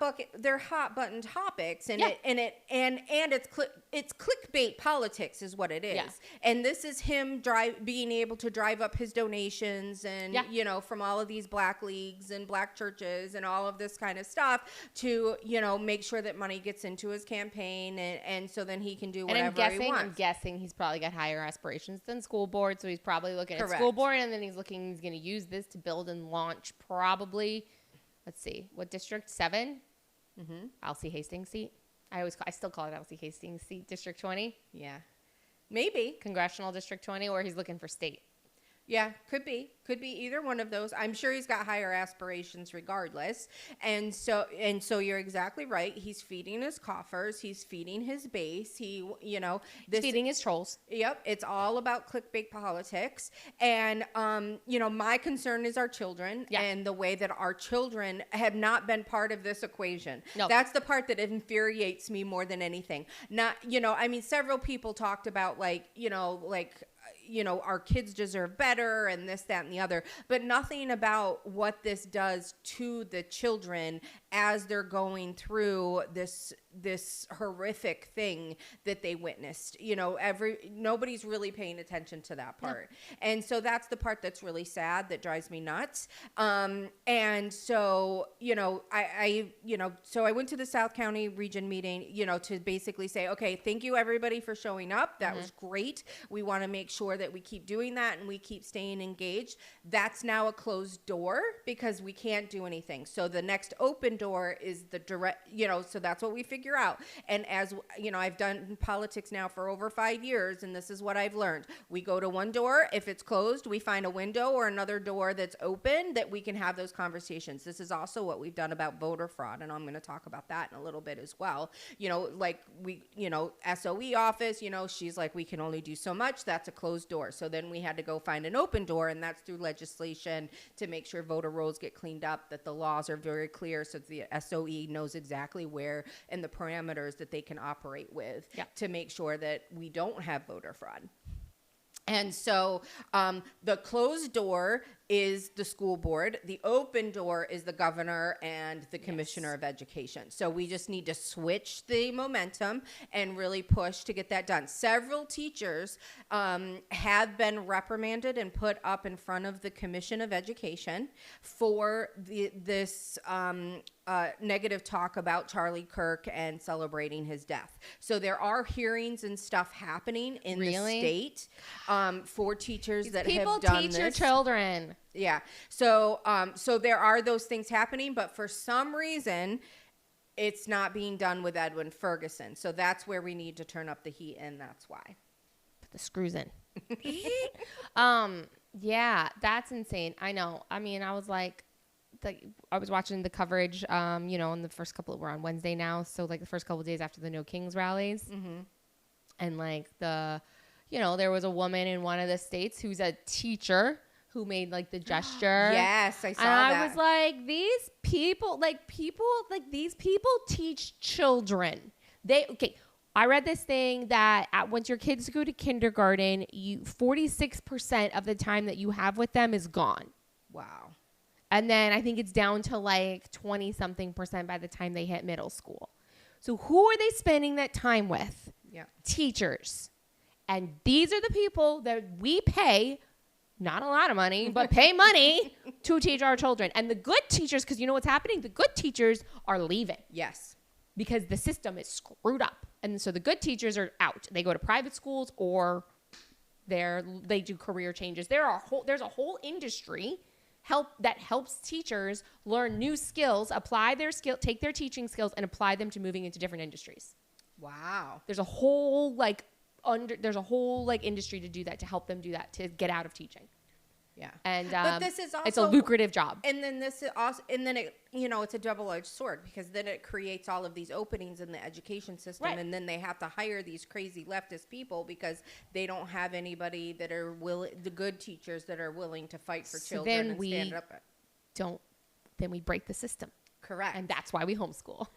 button topics, and it's clickbait politics is what it is. Yeah. And this is him being able to drive up his donations and from all of these black leagues and black churches and all of this kind of stuff to make sure that money gets into his campaign, and so then he can do whatever he wants. I'm guessing he's probably probably got higher aspirations than school board. So he's probably looking at Correct. school board, and then he's going to use this to build and launch probably, let's see, what district? 7? Mm-hmm. Alcee Hastings seat. I still call it Alcee Hastings seat, District 20, Yeah. Maybe. Congressional District 20, or he's looking for state. Yeah, could be either one of those. I'm sure he's got higher aspirations regardless. And so you're exactly right. He's feeding his coffers. He's feeding his base. This Feeding his trolls. Yep, it's all about clickbait politics. And, my concern is our children and the way that our children have not been part of this equation. No. That's the part that infuriates me more than anything. Several people talked about our kids deserve better and this, that, and the other, but nothing about what this does to the children as they're going through this horrific thing that they witnessed. Nobody's really paying attention to that part. Yeah. And so that's the part that's really sad, that drives me nuts. And so, so I went to the South County region meeting, to basically say, okay, thank you everybody for showing up. That was great. We want to make sure that we keep doing that and we keep staying engaged. That's now a closed door because we can't do anything. So the next open door is the direct, so that's what we figure out. And as I've done politics now for over 5 years, and this is what I've learned. We go to one door. If it's closed, we find a window or another door that's open that we can have those conversations. This is also what we've done about voter fraud, and I'm going to talk about that in a little bit as well. SOE office, she's like, we can only do so much. That's a closed door. So then we had to go find an open door, and that's through legislation to make sure voter rolls get cleaned up, that the laws are very clear so the SOE knows exactly where and the parameters that they can operate with to make sure that we don't have voter fraud. And so the closed door is the school board. The open door is the governor and the commissioner of education. So we just need to switch the momentum and really push to get that done. Several teachers have been reprimanded and put up in front of the Commission of Education for this negative talk about Charlie Kirk and celebrating his death. So there are hearings and stuff happening in the state for teachers that have done this. People teach your children. Yeah. So there are those things happening, but for some reason, it's not being done with Edwin Ferguson. So that's where we need to turn up the heat, and that's why. Put the screws in. Yeah, that's insane. I know. I mean, I was like, I was watching the coverage, in the first couple, we're on Wednesday now. So like the first couple of days after the No Kings rallies. Mm-hmm. And like there was a woman in one of the states who's a teacher who made like the gesture. Yes, I saw that. And I was like, these people teach children. I read this thing that once your kids go to kindergarten, 46% of the time that you have with them is gone. Wow. And then I think it's down to like 20-something% by the time they hit middle school. So who are they spending that time with? Yeah. Teachers. And these are the people that we pay, not a lot of money, but pay money to teach our children. And the good teachers, because you know what's happening? The good teachers are leaving. Yes. Because the system is screwed up. And so the good teachers are out. They go to private schools or they do career changes. There's a whole industry that helps teachers learn new skills, apply their take their teaching skills and apply them to moving into different industries. Wow. There's a whole industry to do that, to help them do that, to get out of teaching. Yeah. And but this is also, it's a lucrative job. And then this is also, and then it, it's a double-edged sword, because then it creates all of these openings in the education system, right. And then they have to hire these crazy leftist people because they don't have anybody that are the good teachers that are willing to fight for children and stand up. Then we break the system. Correct. And that's why we homeschool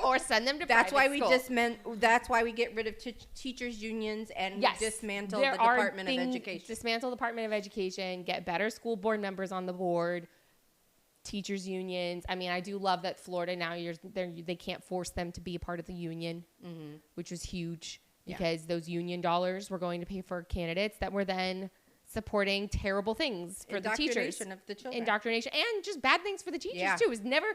or send them to that's private why school. That's why we get rid of teachers unions and dismantle the Department of Education. Dismantle the Department of Education, get better school board members on the board, teachers unions. I mean, I do love that Florida now they can't force them to be a part of the union, which was huge because those union dollars were going to pay for candidates that were then supporting terrible things for the teachers. Indoctrination of the children. Indoctrination and just bad things for the teachers Yeah. too. It was never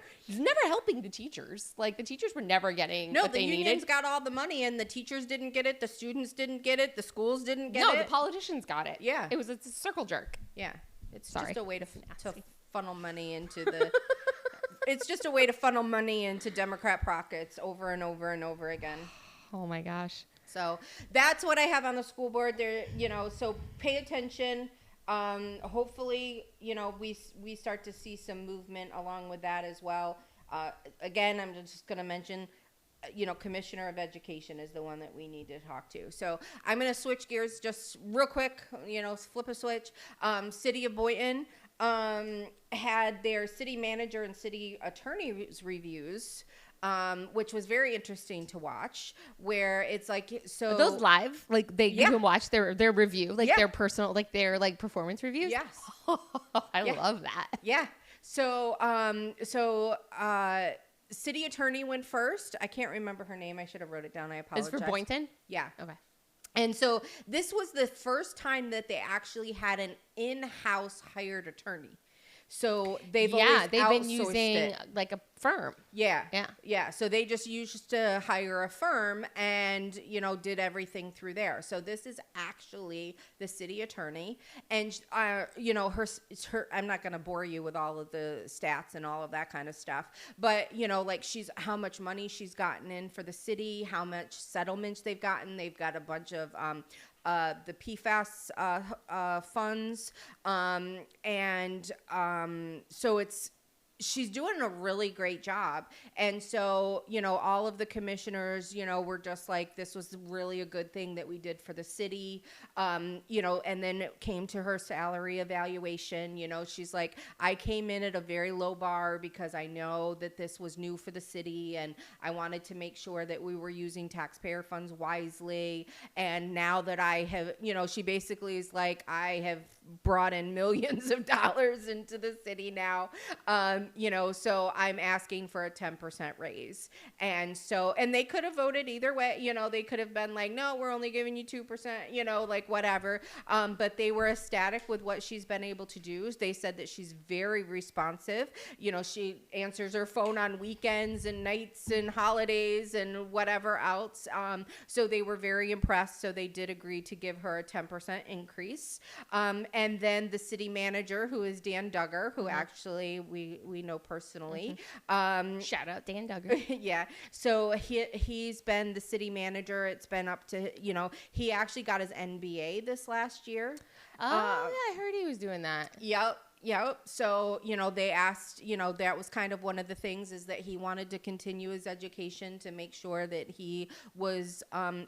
helping the teachers. Like the teachers were never getting No, what the they unions needed. got all the money, and the teachers didn't get it. The students didn't get it. The schools didn't get No, it. the politicians got it. Yeah. It's a circle jerk. Yeah, it's Sorry. just a way to Nasty. funnel money into the. It's just a way to funnel money into Democrat pockets over and over and over again. Oh my gosh. So that's what I have on the school board there. So pay attention. Hopefully, we start to see some movement along with that as well. Again, I'm just going to mention. Commissioner of Education is the one that we need to talk to. So I'm going to switch gears just real quick, flip a switch. City of Boynton had their city manager and city attorney's reviews, which was very interesting to watch, where it's like, so. Are those live? Like you can watch their review, like Yeah. their personal, like their like performance reviews? Yes. I Yeah. love that. Yeah. So, city attorney went first. I can't remember her name. I should have wrote it down. I apologize. Is for Boynton? Yeah. Okay. And so this was the first time that they actually had an in-house hired attorney. So they've been using it. like a firm. Yeah. So they just used to hire a firm and, did everything through there. So this is actually the city attorney. And, her, I'm not going to bore you with all of the stats and all of that kind of stuff. But, she's how much money she's gotten in for the city, how much settlements they've gotten. They've got a bunch of the PFAS funds. So she's doing a really great job. And so, all of the commissioners, were just like, this was really a good thing that we did for the city. And then it came to her salary evaluation. She's like, I came in at a very low bar because I know that this was new for the city and I wanted to make sure that we were using taxpayer funds wisely. And now that I have, she basically is like, I have brought in millions of dollars into the city now. So I'm asking for a 10% raise. And they could have voted either way. They could have been like, no, we're only giving you 2%, like whatever. But they were ecstatic with what she's been able to do. They said that she's very responsive. She answers her phone on weekends and nights and holidays and whatever else. So they were very impressed. So they did agree to give her a 10% increase. And then the city manager, who is Dan Duggar, who actually we know personally. Shout out Dan Duggar. Yeah. So he's been the city manager. It's been up to, he actually got his MBA this last year. Oh, yeah, I heard he was doing that. Yep. So, they asked, that was kind of one of the things is that he wanted to continue his education to make sure that he was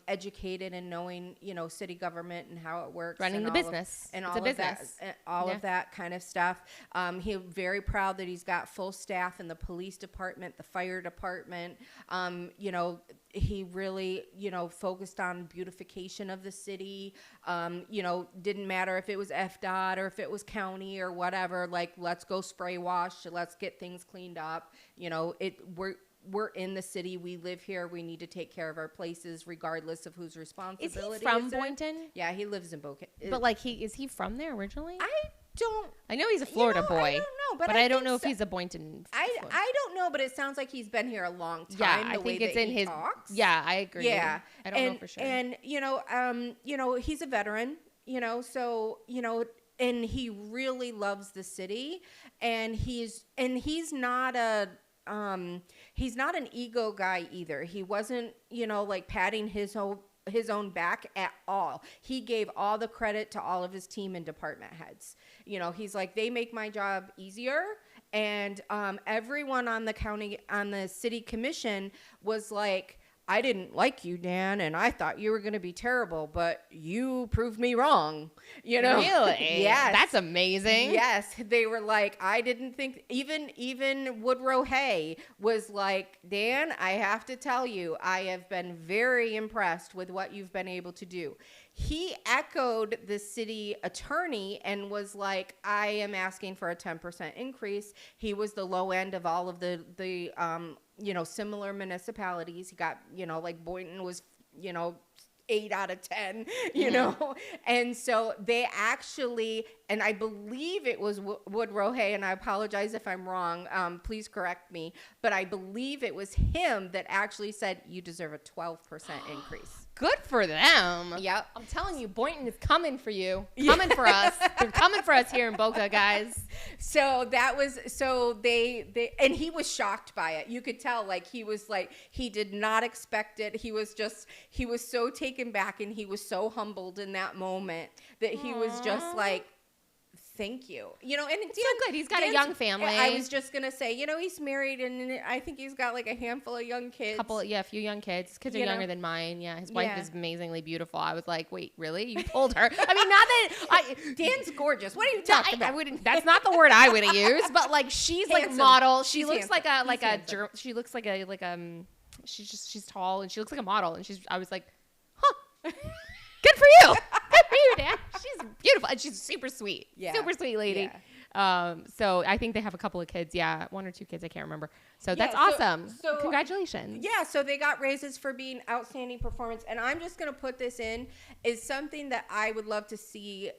educated and knowing, city government and how it works. Running the business. And it's all a of business. that, of that kind of stuff. He's very proud that he's got full staff in the police department, the fire department. He really, focused on beautification of the city. Didn't matter if it was FDOT or if it was county or whatever, like, let's go spray wash. Let's get things cleaned up. We're in the city. We live here. We need to take care of our places regardless of whose responsibility Is he from Boynton? Yeah, he lives in Boynton. But is he from there originally? I know he's a Florida boy. I don't know, but I don't know if he's a Boynton. I don't know, but it sounds like he's been here a long time. Yeah, I think it's in his. Talks. Yeah, I agree. Yeah, I don't know for sure. And he's a veteran. And he really loves the city, and he's not an ego guy either. He wasn't, patting his own back at all. He gave all the credit to all of his team and department heads. He's like, they make my job easier. And everyone on the city commission was like, I didn't like you, Dan, and I thought you were going to be terrible, but you proved me wrong. Really? Yes. That's amazing. Yes. They were like, I didn't think, even Woodrow Hay was like, Dan, I have to tell you, I have been very impressed with what you've been able to do. He echoed the city attorney and was like, I am asking for a 10% increase. He was the low end of all of the similar municipalities. He got, like Boynton was, 8 out of 10, you know? And so they actually, and I believe it was Woodrow Hay, and I apologize if I'm wrong, please correct me, but I believe it was him that actually said, you deserve a 12% increase. Good for them. Yep. I'm telling you, Boynton is coming for you. Coming for us. They're coming for us here in Boca, guys. So that was, so they, and he was shocked by it. You could tell, like, he was like, he did not expect it. He was so taken back, and he was so humbled in that moment that he was just like, thank you. You know, and it's so good. He's got a young family. I was just going to say, you know, he's married, and I think he's got like a handful of young kids. A few young kids. His kids are younger than mine. Yeah, his wife Yeah. is amazingly beautiful. I was like, wait, really? You told her? I mean, not that Dan's gorgeous. What are you talking about? I wouldn't. That's not the word I would have used. But like, she's like Handsome. She She's looks handsome. she looks like she's tall, and she looks like a model, and I was like, huh. Good for you. Good for you, Dan. She's beautiful, and she's super sweet. Yeah. Super sweet lady. Yeah. So I think they have a couple of kids. Yeah, 1 or 2 kids. I can't remember. So that's Yeah, awesome. so Congratulations. Yeah, so they got raises for being outstanding performance. And I'm just going to put this in is something that I would love to see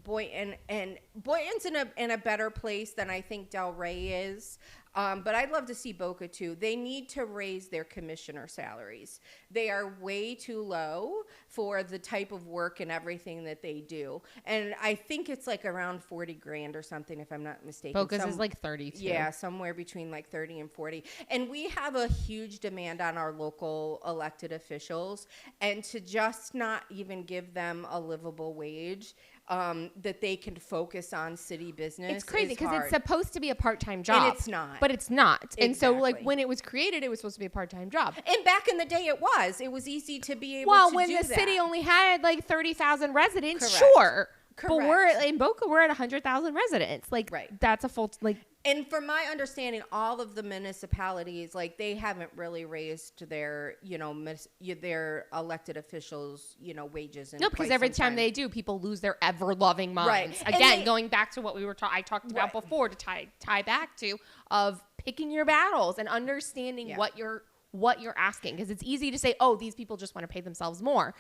Boynton. And Boynton's in a better place than I think Delray is. But I'd love to see Boca too. They need to raise their commissioner salaries. They are way too low for the type of work and everything that they do. And I think it's like around 40 grand or something, if I'm not mistaken. Boca's is like 32. Yeah, somewhere between like 30 and 40. And we have a huge demand on our local elected officials. And to just not even give them a livable wage that they can focus on city business. It's crazy because it's supposed to be a part-time job. And it's not. But it's not. And so like Exactly. when it was created, it was supposed to be a part-time job. And back in the day, it was. It was easy to be able to do Well, when that. the city only had like 30,000 residents, Correct. sure. But Correct. in Boca, we're at 100,000 residents. Like, Right. that's a full, like. And from my understanding, all of the municipalities, like, they haven't really raised their, you know, their elected officials, you know, wages. No, because every time they do, people lose their ever-loving minds. Right. Again, And going back to what I talked about Right. before to tie back to, of picking your battles and understanding Yeah. what you're asking. Because it's easy to say, oh, these people just want to pay themselves more.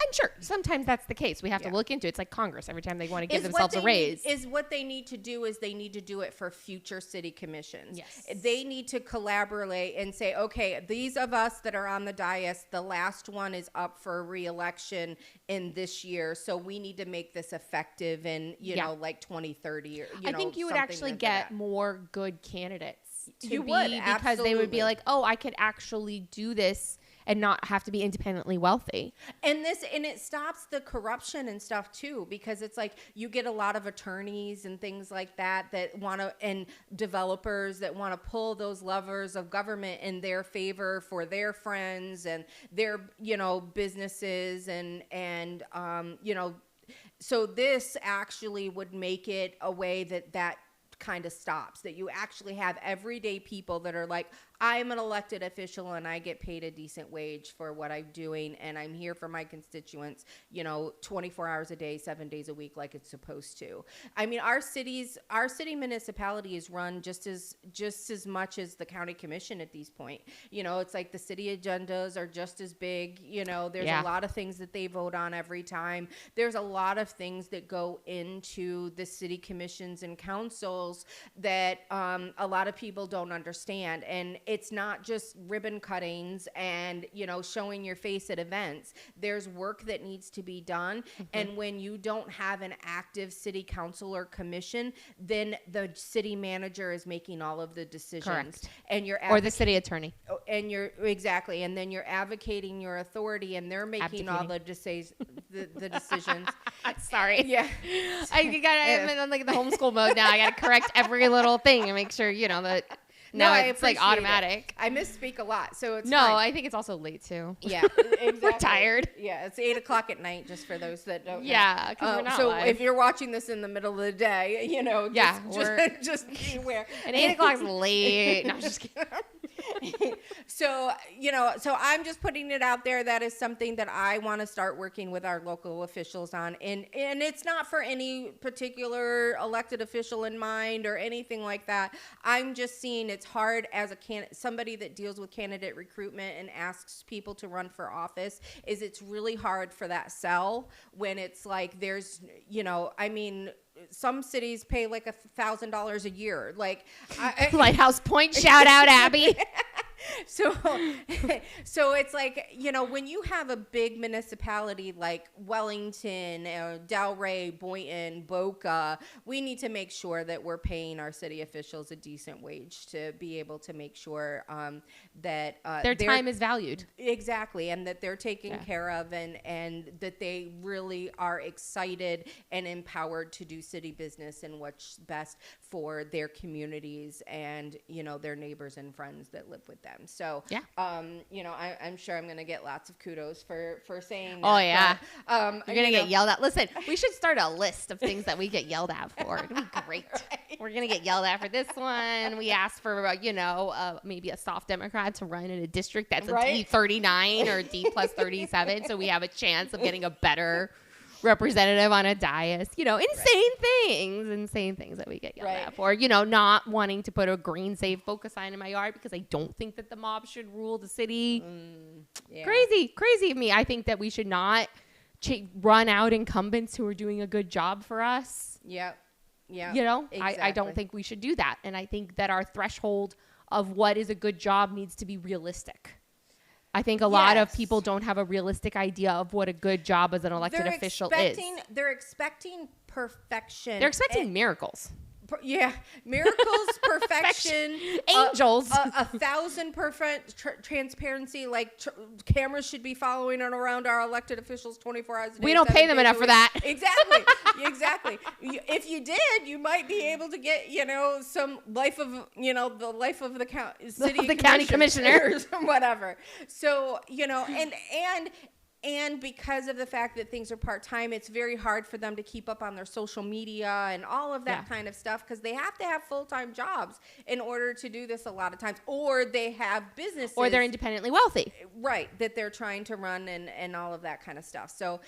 And sure, sometimes that's the case. We have to look into it. It's like Congress. Every time they want to give themselves a raise. What they need to do is they need to do it for future city commissions. Yes. They need to collaborate and say, okay, these of us that are on the dais, the last one is up for re-election in this year. So we need to make this effective in, you know, like 2030 or, I think you would actually get more good candidates You be would, because they would be absolutely. like, oh, I could actually do this and not have to be independently wealthy. And it stops the corruption and stuff too, because it's like you get a lot of attorneys and things like that want to, and developers that want to pull those levers of government in their favor for their friends and their, you know, businesses and you know, so this actually would make it a way that kind of stops, that you actually have everyday people that are like, I'm an elected official and I get paid a decent wage for what I'm doing, and I'm here for my constituents, you know, 24 hours a day, 7 days a week, like it's supposed to. I mean, our city municipality is run just as much as the county commission at these point. You know, it's like the city agendas are just as big. You know, there's a lot of things that they vote on every time. There's a lot of things that go into the city commissions and councils that a lot of people don't understand. And it's not just ribbon cuttings and, you know, showing your face at events. There's work that needs to be done. Mm-hmm. And when you don't have an active city council or commission, then the city manager is making all of the decisions. Correct. And or the city attorney. And exactly. And then you're advocating your authority, and they're making all the decisions. Sorry. Yeah. I'm like in the homeschool mode now. I got to correct every little thing and make sure, you know, that now it's like automatic. I misspeak a lot, so it's no. fine. I think it's also late too. Yeah, exactly. We're tired. Yeah, it's 8:00 at night, just for those that don't. Yeah, because we're not so live. if you're watching this in the middle of the day, you know, just be aware. And 8:00 is late. No, I'm just kidding. So, so I'm just putting it out there. That is something that I want to start working with our local officials on. And it's not for any particular elected official in mind or anything like that. I'm just seeing it's hard as somebody that deals with candidate recruitment and asks people to run for office, is it's really hard for that sell when it's like there's, I mean, some cities pay like $1,000 a year. Like Lighthouse Point, shout out, Abby. So it's like, when you have a big municipality like Wellington, Delray, Boynton, Boca, we need to make sure that we're paying our city officials a decent wage to be able to make sure that their time is valued. Exactly. And that they're taken care of and that they really are excited and empowered to do city business and what's best for their communities and, their neighbors and friends that live with them. So, I'm sure I'm going to get lots of kudos for saying that. Oh, yeah. But, you're going to get yelled at. Listen, we should start a list of things that we get yelled at for. It'd be great. Right. We're going to get yelled at for this one. We asked for, maybe a soft Democrat to run in a district that's a D39 or D plus 37. So we have a chance of getting a better representative on a dais, insane things that we get yelled at for, not wanting to put a green save focus sign in my yard because I don't think that the mob should rule the city. Crazy of me. I think that we should not run out incumbents who are doing a good job for us. Yeah. Exactly. I don't think we should do that. And I think that our threshold of what is a good job needs to be realistic. I think a lot of people don't have a realistic idea of what a good job as an elected official is. They're expecting perfection. They're expecting miracles. Miracles, perfection, angels, 1,000% transparency. Like cameras should be following and around our elected officials 24 hours a day. We don't pay them enough for that. Exactly. If you did, you might be able to get some life of the life of the county commissioners or whatever. So and because of the fact that things are part-time, it's very hard for them to keep up on their social media and all of that kind of stuff because they have to have full-time jobs in order to do this a lot of times. Or they have businesses. Or they're independently wealthy. Right, that they're trying to run and all of that kind of stuff. So,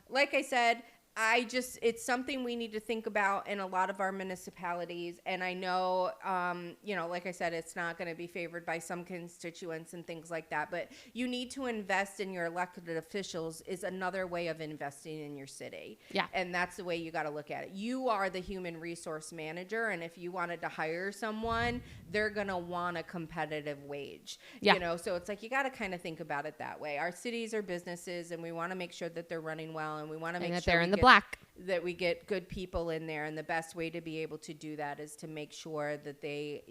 like I said, it's something we need to think about in a lot of our municipalities. And I know, like I said, it's not going to be favored by some constituents and things like that. But you need to invest in your elected officials is another way of investing in your city. Yeah. And that's the way you got to look at it. You are the human resource manager. And if you wanted to hire someone, they're going to want a competitive wage. Yeah. So it's like you got to kind of think about it that way. Our cities are businesses and we want to make sure that they're running well and we want to make sure they're in the black. That we get good people in there, and the best way to be able to do that is to make sure that they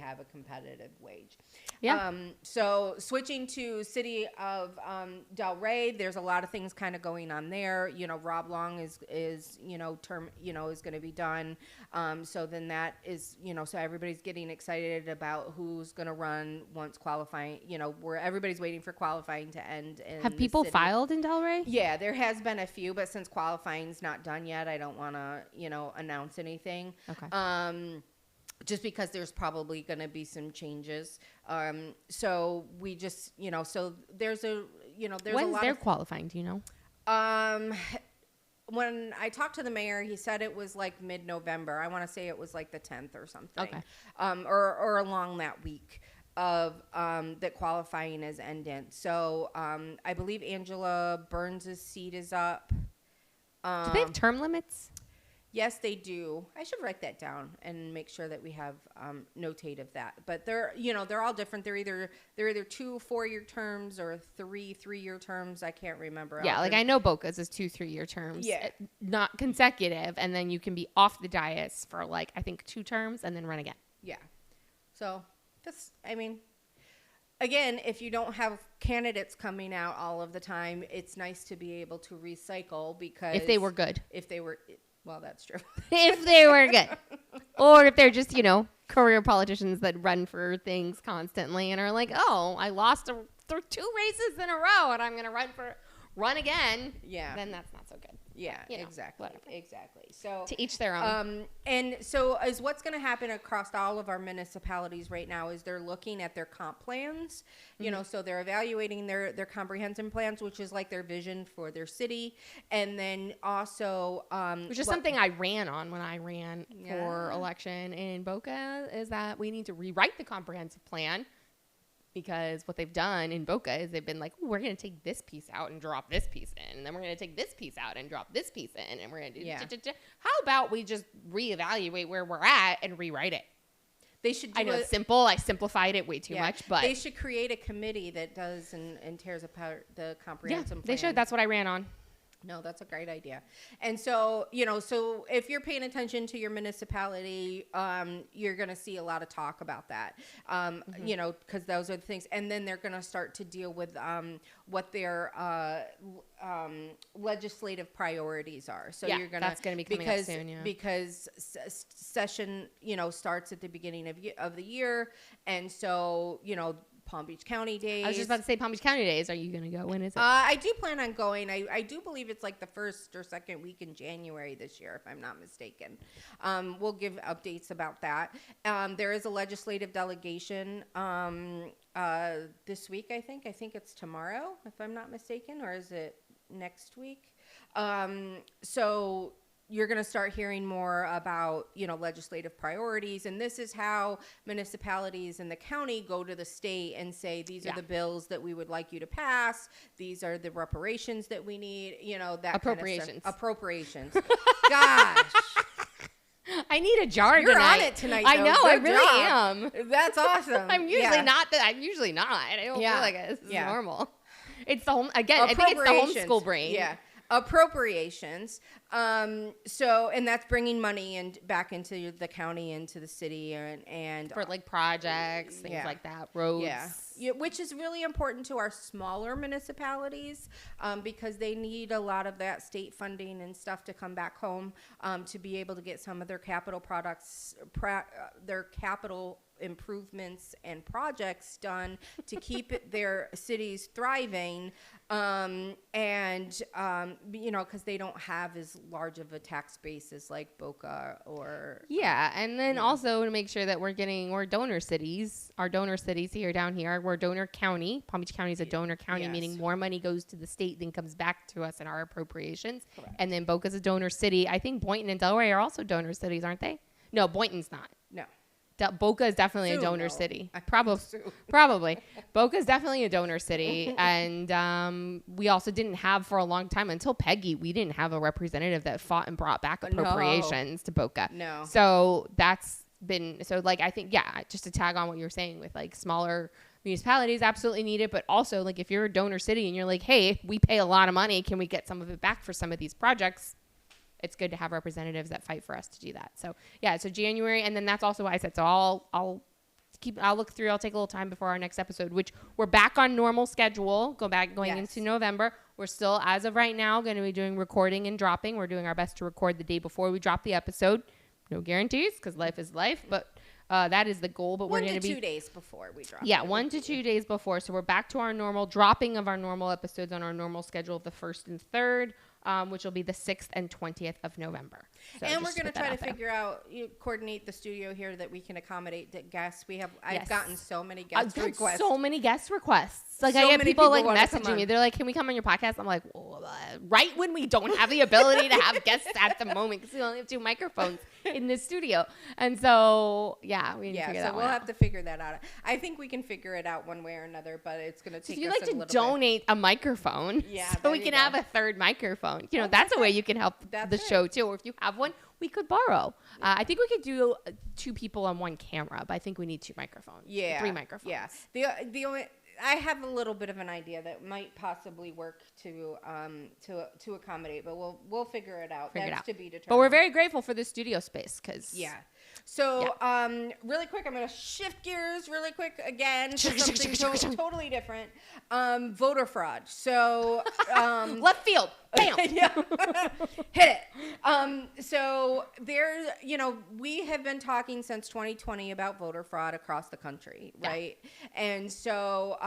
have a competitive wage. Yeah. So switching to city of Delray, there's a lot of things kind of going on there. Rob Long is term is going to be done. So then that is so everybody's getting excited about who's going to run once qualifying. Where everybody's waiting for qualifying to end. Have people filed in Delray? Yeah, there has been a few, but since qualifying's not done yet, I don't want to announce anything. Okay. Just because there's probably going to be some changes. So we just so there's a there's When's a lot their of qualifying? Do you know? When I talked to the mayor, he said it was like mid-November. I want to say it was like the 10th or something. Okay. Or along that week of that qualifying is ending. So I believe Angela Burns' seat is up. Do they have term limits? Yes, they do. I should write that down and make sure that we have notate of that. But they're all different. They're either 2 4-year terms or 3 3-year terms. I can't remember. Yeah, like I know Boca's is 2 3-year terms. Yeah, not consecutive, and then you can be off the dais for I think 2 terms and then run again. Yeah. So again, if you don't have candidates coming out all of the time, it's nice to be able to recycle because if they were good. Well, that's true. If they were good. Or if they're just, career politicians that run for things constantly and are like, oh, I lost 2 races in a row and I'm going to run again. Yeah. Then that's not so good. Yeah, you know, exactly. whatever. Exactly. So To each their own. and so is what's going to happen across all of our municipalities right now is they're looking at their comp plans, you know, so they're evaluating their comprehensive plans, which is like their vision for their city. And then also, Which is something I ran on when I ran for Yeah. election in Boca, is that we need to rewrite the comprehensive plan, because what they've done in Boca is they've been like, we're going to take this piece out and drop this piece in, and then we're going to take this piece out and drop this piece in, and we're going to do How about we just reevaluate where we're at and rewrite it? they should do I know it's simple. I simplified it way too much, but they should create a committee that does and tears apart the comprehensive plan. they should. That's what I ran on. No, that's a great idea. And so, you know, so if you're paying attention to your municipality, you're going to see a lot of talk about that, you know, because those are the things. And then they're going to start to deal with what their legislative priorities are. So Yeah, you're going to, that's gonna be coming up soon, yeah. because session, you know, starts at the beginning of the year. And so, you know, Palm Beach County Days. I was just about to say Palm Beach County Days. Are you going to go? When is it? I do plan on going. I do believe it's like the first or second week in January this year, if I'm not mistaken. We'll give updates about that. There is a legislative delegation this week, I think. I think it's tomorrow, if I'm not mistaken, or is it next week? So you're going to start hearing more about, you know, legislative priorities. And this is how municipalities in the county go to the state and say, these are the bills that we would like you to pass. These are the reparations that we need, you know, that Appropriations. kind of stuff. Appropriations. Gosh. I need a jar You're tonight. on it tonight, I though. know. I Good really job. am. That's awesome. I'm usually not. I'm usually not. I don't feel like this is normal. It's the home again. I think it's the homeschool brain. Yeah. Appropriations. So, and that's bringing money and back into the county, into the city, and For like projects, things like that, roads. Yeah, which is really important to our smaller municipalities, because they need a lot of that state funding and stuff to come back home, to be able to get some of their capital products, their capital improvements and projects done to keep their cities thriving, and you know, because they don't have as large of a tax base as like Boca or and then also to make sure that we're getting our donor cities here down here. We're donor county. Palm Beach County is a donor county, meaning more money goes to the state than comes back to us in our appropriations. Correct. And then Boca's a donor city. I think Boynton and Delray are also donor cities, aren't they? No, Boynton's not. No. Boca is definitely a donor city. Probably. Boca is definitely a donor city. And we also didn't have for a long time, until Peggy, we didn't have a representative that fought and brought back appropriations to Boca. No. So that's been, so like, I think, just to tag on what you were saying with like smaller municipalities absolutely need it. But also like if you're a donor city and you're like, hey, we pay a lot of money, can we get some of it back for some of these projects? It's good to have representatives that fight for us to do that. So so January, and then that's also why I said, so I'll look through, I'll take a little time before our next episode, which we're back on normal schedule, going into November. We're still, as of right now, going to be doing recording and dropping. We're doing our best to record the day before we drop the episode. No guarantees, because life is life, but that is the goal. But we're going to be 2 days before we drop. 1 to 2 days before. So we're back to our normal dropping of our normal episodes on our normal schedule of the 1st and 3rd. Which will be the 6th and 20th of November. So and we're going to try to figure out, coordinate the studio here that we can accommodate the guests. I've gotten so many guest requests. So many guest requests. Like so I get people like messaging me. They're like, can we come on your podcast? I'm like, right when we don't have the ability to have guests at the moment, because we only have 2 microphones in this studio. And so, we need to figure that out. So we'll have to figure that out. I think we can figure it out one way or another, but it's going to take us a little bit. If you'd like to donate a microphone so we can have a 3rd microphone, that's a way you can help the show too. Or if you have one, we could borrow. I think we could do 2 people on 1 camera, but I think we need 2 microphones. 3 microphones. Yeah. The only, I have a little bit of an idea that might possibly work to accommodate, but we'll figure it out. That's to be determined. But we're very grateful for the studio space, because So, really quick, I'm going to shift gears really quick again to something totally different. Voter fraud. So, Left field. Bam. yeah. Hit it. So there's, we have been talking since 2020 about voter fraud across the country, right? Yeah. And so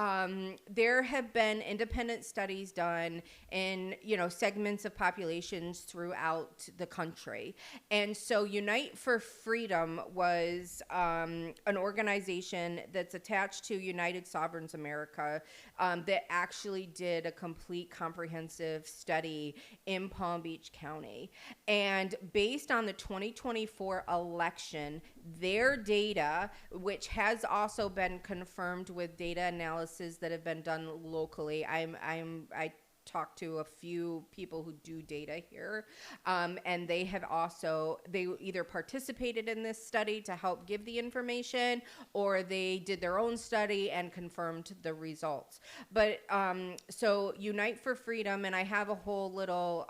there have been independent studies done in, segments of populations throughout the country. And so Unite for Freedom was an organization that's attached to United Sovereigns America that actually did a complete comprehensive study in Palm Beach County. And based on the 2024 election, their data, which has also been confirmed with data analysis that have been done locally, I talked to a few people who do data here, and they either participated in this study to help give the information, or they did their own study and confirmed the results. But so Unite for Freedom, and I have a whole little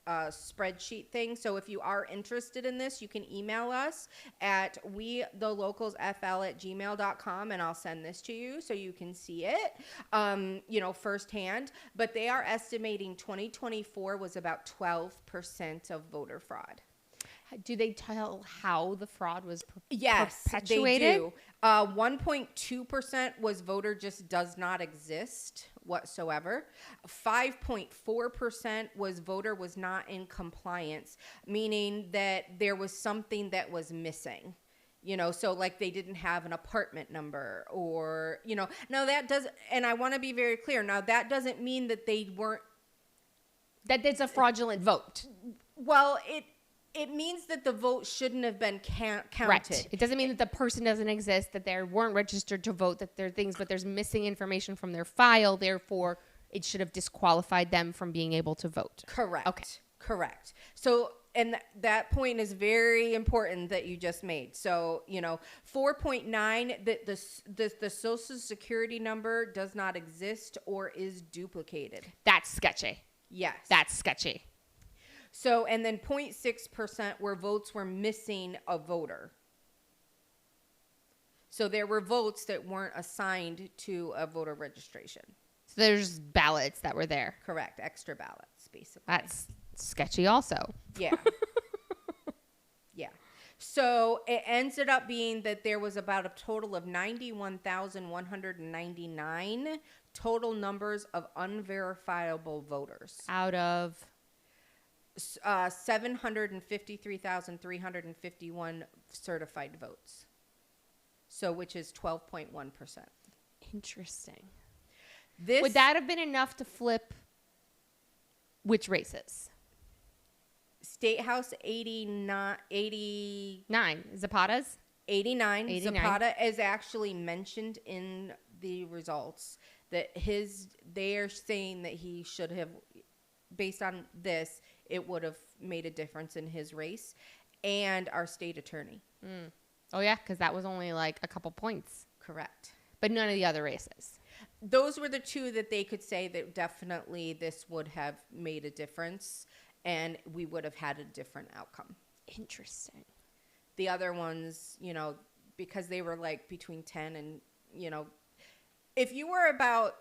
spreadsheet thing. So if you are interested in this, you can email us at wethelocalsfl@gmail.com, and I'll send this to you so you can see it, firsthand. But they are estimating 2024 was about 12% of voter fraud. Do they tell how the fraud was yes, perpetuated? They do. 1.2% was voter just does not exist whatsoever. 5.4% was voter was not in compliance, meaning that there was something that was missing. So like they didn't have an apartment number or, now that does, and I want to be very clear. Now that doesn't mean that they weren't. That it's a fraudulent vote. Well, it means that the vote shouldn't have been counted. Right. It doesn't mean that the person doesn't exist, that they weren't registered to vote, that there are things, but there's missing information from their file. Therefore, it should have disqualified them from being able to vote. Correct. Okay. Correct. So, and that point is very important that you just made. So, 4.9, that the Social Security number does not exist or is duplicated. That's sketchy. Yes. That's sketchy. So, and then 0.6% where votes were missing a voter. So there were votes that weren't assigned to a voter registration. So there's ballots that were there. Correct. Extra ballots, basically. That's sketchy also. Yeah. Yeah. So it ended up being that there was about a total of 91,199 total numbers of unverifiable voters. Out of 753,351 certified votes. So, which is 12.1%. Interesting. Would that have been enough to flip which races? State House 89 Zapata's? 89. Zapata is actually mentioned in the results that they are saying that he should have, based on this, it would have made a difference in his race, and our state attorney. Mm. Oh, yeah, because that was only like a couple points. Correct. But none of the other races. Those were the two that they could say that definitely this would have made a difference, and we would have had a different outcome. Interesting. The other ones, because they were like between 10 and, if you were about,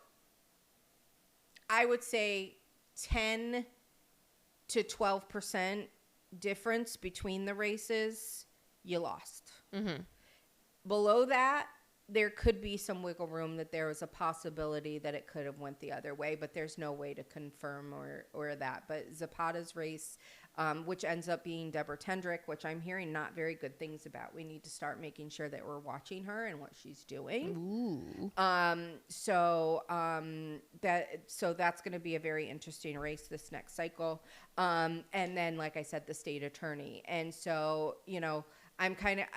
I would say 10 to 12% difference between the races, you lost. Mm-hmm. Below that, there could be some wiggle room that there was a possibility that it could have went the other way, but there's no way to confirm or that. But Zapata's race, which ends up being Deborah Tendrick, which I'm hearing not very good things about. We need to start making sure that we're watching her and what she's doing. Ooh. So that's going to be a very interesting race this next cycle. And then, like I said, the state attorney. And so, I'm kind of,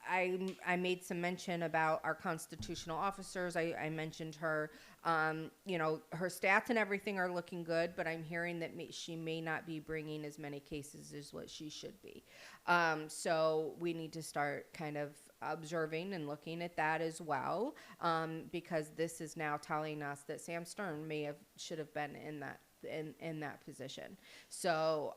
I made some mention about our constitutional officers. I mentioned her, her stats and everything are looking good, but I'm hearing that she may not be bringing as many cases as what she should be. So we need to start kind of observing and looking at that as well, because this is now telling us that Sam Stern should have been in that position. So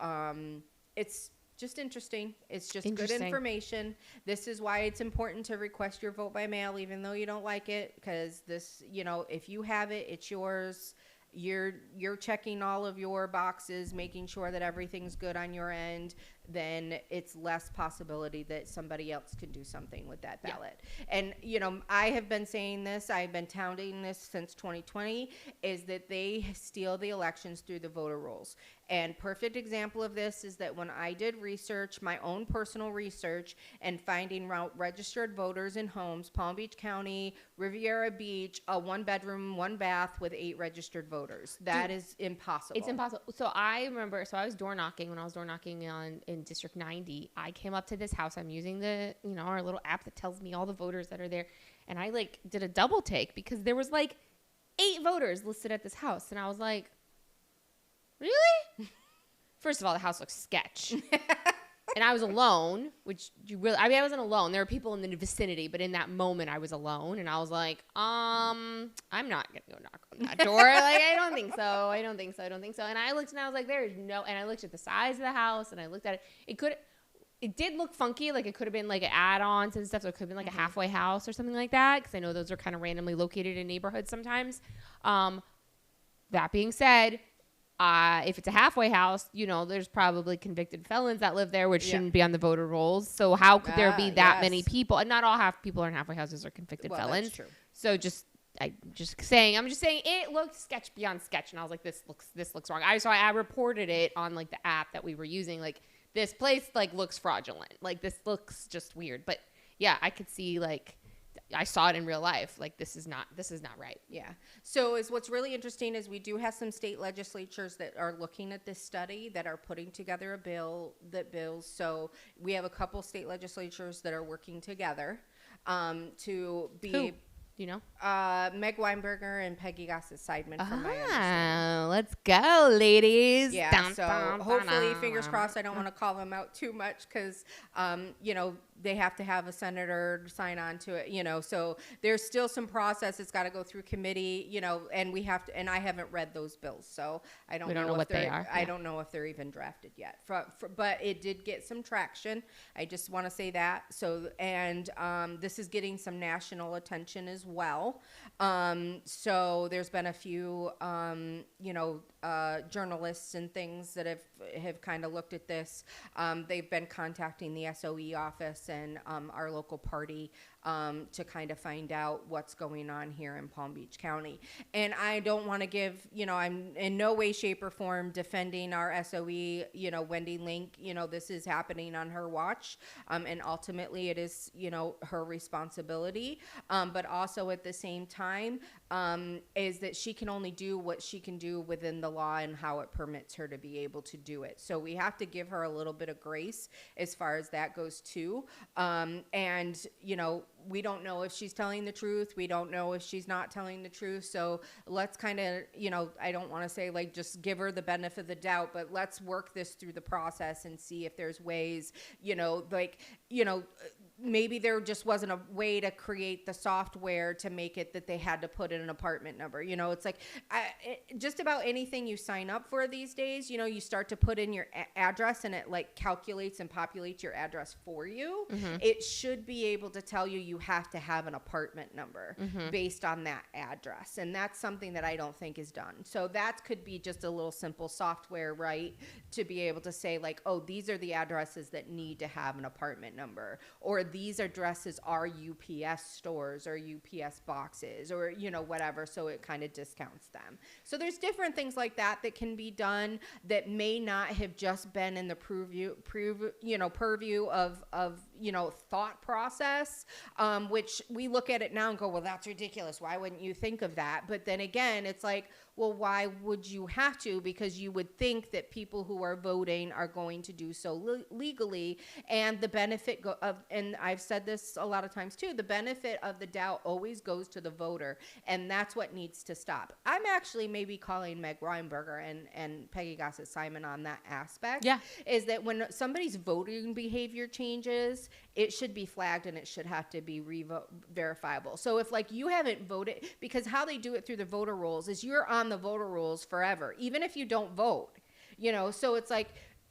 it's Just interesting. It's just good Interesting. information. This is why it's important to request your vote by mail, even though you don't like it, because this, if you have it, it's yours. You're checking all of your boxes, making sure that everything's good on your end. Then it's less possibility that somebody else can do something with that ballot. Yeah. And, I have been saying this, I've been touting this since 2020, is that they steal the elections through the voter rolls. And perfect example of this is that when I did research, my own personal research, and finding registered voters in homes, Palm Beach County, Riviera Beach, a 1-bedroom, 1-bath with 8 registered voters. That is impossible. It's impossible. So I remember, I was door knocking when I was door knocking in District 90. I came up to this house. I'm using the, our little app that tells me all the voters that are there. And I did a double take because there was 8 voters listed at this house. And I was like, really? First of all, the house looks sketch. And I was alone, which I wasn't alone. There were people in the vicinity, but in that moment I was alone. And I was like, I'm not going to go knock on that door. I don't think so. And I looked and I was like, and I looked at the size of the house and I looked at it. It did look funky. It could have been add-ons and stuff. So it could have been a halfway house or something like that. Cause I know those are kind of randomly located in neighborhoods sometimes. That being said, if it's a halfway house, there's probably convicted felons that live there, which shouldn't be on the voter rolls. So how could there be that many people? And not all people in halfway houses are convicted felons. That's true. So I'm just saying it looked sketch beyond sketch. And I was like, this looks wrong. So I reported it on the app that we were using. This place looks fraudulent. This looks just weird. But yeah, I could see I saw it in real life. This is not right. Yeah. So what's really interesting is we do have some state legislatures that are looking at this study, that are putting together a bill So we have a couple state legislatures that are working together to be. Who? Do you know? Meg Weinberger and Peggy Gossett-Seidman, from my understanding. Let's go, ladies. Yeah, hopefully, fingers crossed, I don't want to call them out too much because, they have to have a senator sign on to it, so there's still some process. It's got to go through committee, and we have to, and I haven't read those bills, so I don't know what they are. I don't know if they're even drafted yet, but it did get some traction. I just want to say that. So, and this is getting some national attention as well. So there's been a few, journalists and things that have kind of looked at this. They've been contacting the SOE office and our local party to kind of find out what's going on here in Palm Beach County. And I don't want to give, I'm in no way, shape, or form defending our SOE, Wendy Link, this is happening on her watch. And ultimately it is, her responsibility. But also at the same time, is that she can only do what she can do within the law and how it permits her to be able to do it. So we have to give her a little bit of grace as far as that goes too. And, we don't know if she's telling the truth. We don't know if she's not telling the truth. So let's kind of, I don't want to say just give her the benefit of the doubt, but let's work this through the process and see if there's ways, maybe there just wasn't a way to create the software to make it that they had to put in an apartment number. It's just about anything you sign up for these days, you start to put in your address and it calculates and populates your address for you. Mm-hmm. It should be able to tell you have to have an apartment number based on that address. And that's something that I don't think is done. So that could be just a little simple software, right? To be able to say these are the addresses that need to have an apartment number, or these addresses are UPS stores or UPS boxes or, whatever. So it kind of discounts them. So there's different things like that can be done that may not have just been in the purview of thought process, which we look at it now and go, well, that's ridiculous. Why wouldn't you think of that? But then again, it's well, why would you have to? Because you would think that people who are voting are going to do so legally, and the benefit and I've said this a lot of times too, the benefit of the doubt always goes to the voter, and that's what needs to stop. I'm actually maybe calling Meg Weinberger and Peggy Gossett-Seidman on that aspect. Yeah. Is that when somebody's voting behavior changes, it should be flagged and it should have to be verifiable. So if you haven't voted, because how they do it through the voter rolls is you're on the voter rolls forever, even if you don't vote, so it's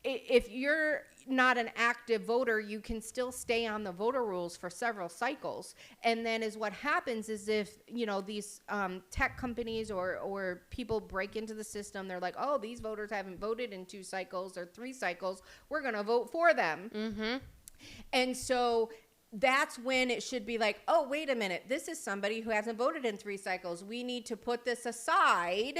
if you're not an active voter, you can still stay on the voter rolls for several cycles. And then is what happens is if, these tech companies or people break into the system, they're like, oh, these voters haven't voted in 2 cycles or 3 cycles. We're going to vote for them. Mm-hmm. And so that's when it should be like, oh, wait a minute. This is somebody who hasn't voted in 3 cycles. We need to put this aside,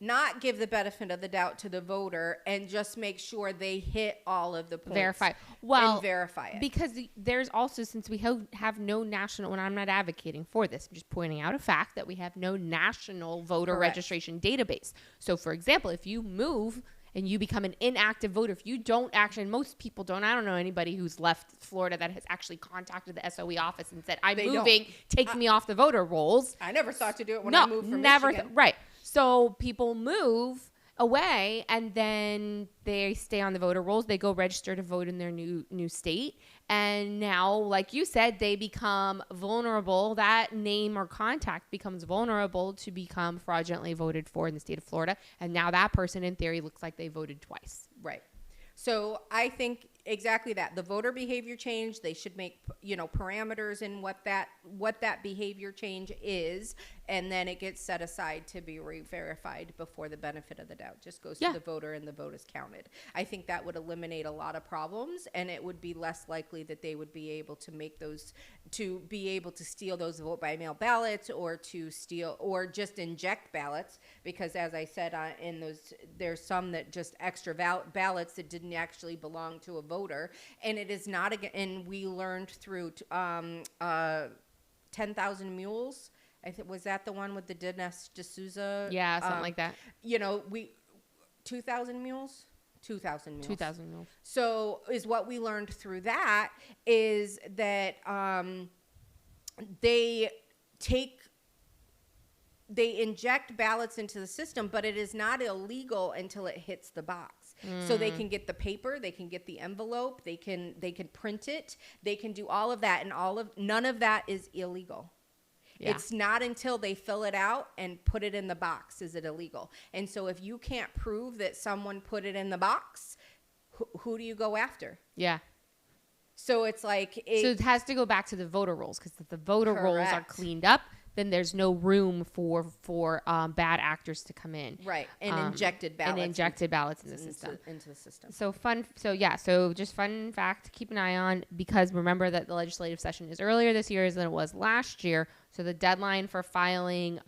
not give the benefit of the doubt to the voter, and just make sure they hit all of the points. Verify. Well, and verify it. Because there's also, since we have no national, and I'm not advocating for this, I'm just pointing out a fact that we have no national voter Correct. registration database. So, for example, if you move and you become an inactive voter, if you don't actually, and most people don't, I don't know anybody who's left Florida that has actually contacted the SOE office and said, I'm moving, take me off the voter rolls. I never thought to do it when I moved from Michigan. Right. So people move away and then they stay on the voter rolls. They go register to vote in their new state. And now, like you said, they become vulnerable. That name or contact becomes vulnerable to become fraudulently voted for in the state of Florida. And now that person, in theory, looks like they voted twice. Right. So I think exactly that. The voter behavior change, they should make, parameters in what that behavior change is, and then it gets set aside to be re-verified before the benefit of the doubt just goes to the voter and the vote is counted. I think that would eliminate a lot of problems, and it would be less likely that they would be able to make those, to be able to steal those vote by mail ballots or to steal or just inject ballots, because as I said, in those, there's some that just extra ballots that didn't actually belong to a voter, and it is not, and we learned through 10,000 Mules. Was that the one with the Dinesh D'Souza? Yeah, something like that. 2,000 Mules? 2,000 Mules. 2,000 Mules. So is what we learned through that is that they inject ballots into the system, but it is not illegal until it hits the box. So they can get the paper, they can get the envelope, they can print it, they can do all of that, and none of that is illegal. Yeah. It's not until they fill it out and put it in the box is it illegal. And so if you can't prove that someone put it in the box, who do you go after? Yeah. So it's like... so it has to go back to the voter rolls, because if the voter rolls are cleaned up, then there's no room for bad actors to come in. Right. And injected ballots in the system. Into the system. So So just fun fact to keep an eye on, because remember that the legislative session is earlier this year than it was last year. So the deadline for filing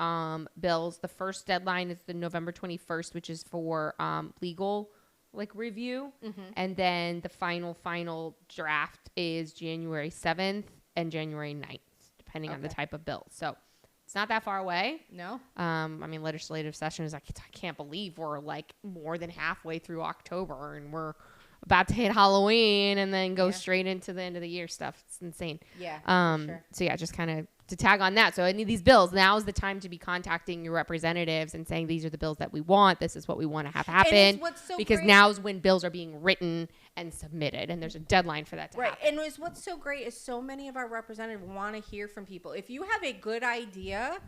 bills, the first deadline is the November 21st, which is for legal review. Mm-hmm. And then the final draft is January 7th and January 9th, depending on the type of bill. So it's not that far away. No. Legislative session is I can't believe we're more than halfway through October and we're about to hit Halloween and then go straight into the end of the year stuff. It's insane. Yeah. Sure. So yeah, just kind of to tag on that. So any of these bills, now is the time to be contacting your representatives and saying, these are the bills that we want. This is what we want to have happen. Because now is when bills are being written and submitted, and there's a deadline for that to happen. And what's so great is so many of our representatives want to hear from people. If you have a good idea,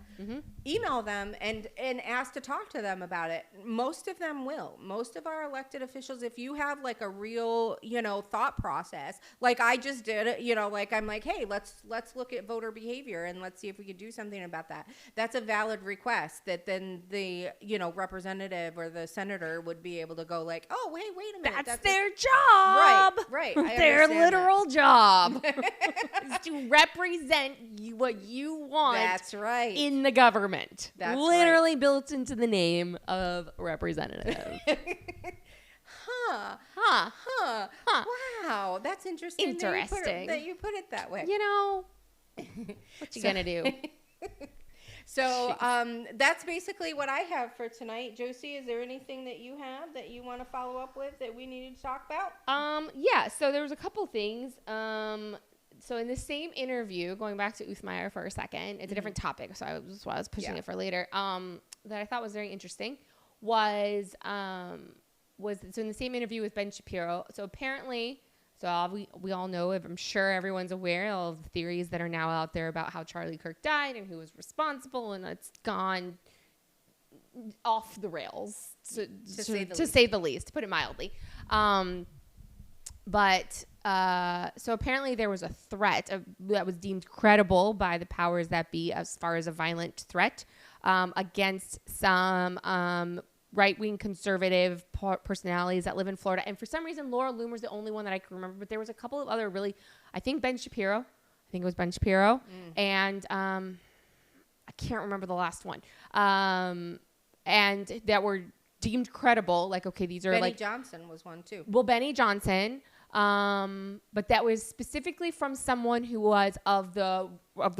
email them and ask to talk to them about it. Most of them will. Most of our elected officials, if you have a real, thought process, like I just did, I'm like, hey, let's look at voter behavior and let's see if we could do something about that. That's a valid request that then the, representative or the senator would be able to go oh, wait a minute. That's their job. Right. Their literal job is to represent what you want. That's right. In the government. That's literally built into the name of representative. Huh. Wow. That's interesting. Interesting. That you put it that way. What you gonna do? So that's basically what I have for tonight. Josie, is there anything that you have that you want to follow up with that we needed to talk about? Yeah, so there was a couple things. So in the same interview, going back to Uthmeier for a second, it's a different topic, so I was pushing it for later, that I thought was very interesting was so in the same interview with Ben Shapiro, so apparently... So we all know, I'm sure everyone's aware of the theories that are now out there about how Charlie Kirk died and who was responsible, and it's gone off the rails, to say the least, to put it mildly. But so apparently there was a threat that was deemed credible by the powers that be as far as a violent threat against some right-wing conservative personalities that live in Florida. And for some reason, Laura Loomer's the only one that I can remember. But there was a couple of other really, I think Ben Shapiro. I think it was Ben Shapiro. And I can't remember the last one. And that were deemed credible. Like, okay, these are Benny like... Johnson was one too. Well, Benny Johnson. But that was specifically from someone who was of the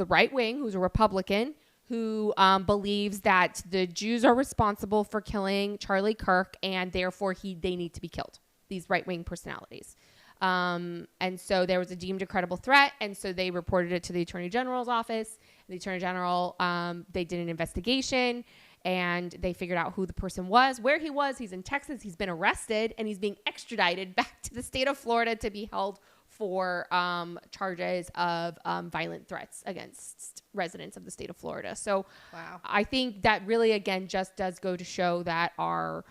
right wing, who's a Republican, who believes that the Jews are responsible for killing Charlie Kirk, and therefore they need to be killed. These right wing personalities. And so there was a deemed a credible threat, and so they reported it to the Attorney General's office. The Attorney General, they did an investigation, and they figured out who the person was, where he was. He's in Texas. He's been arrested, and he's being extradited back to the state of Florida to be held for charges of violent threats against residents of the state of Florida. So wow. I think that really, again, just does go to show that our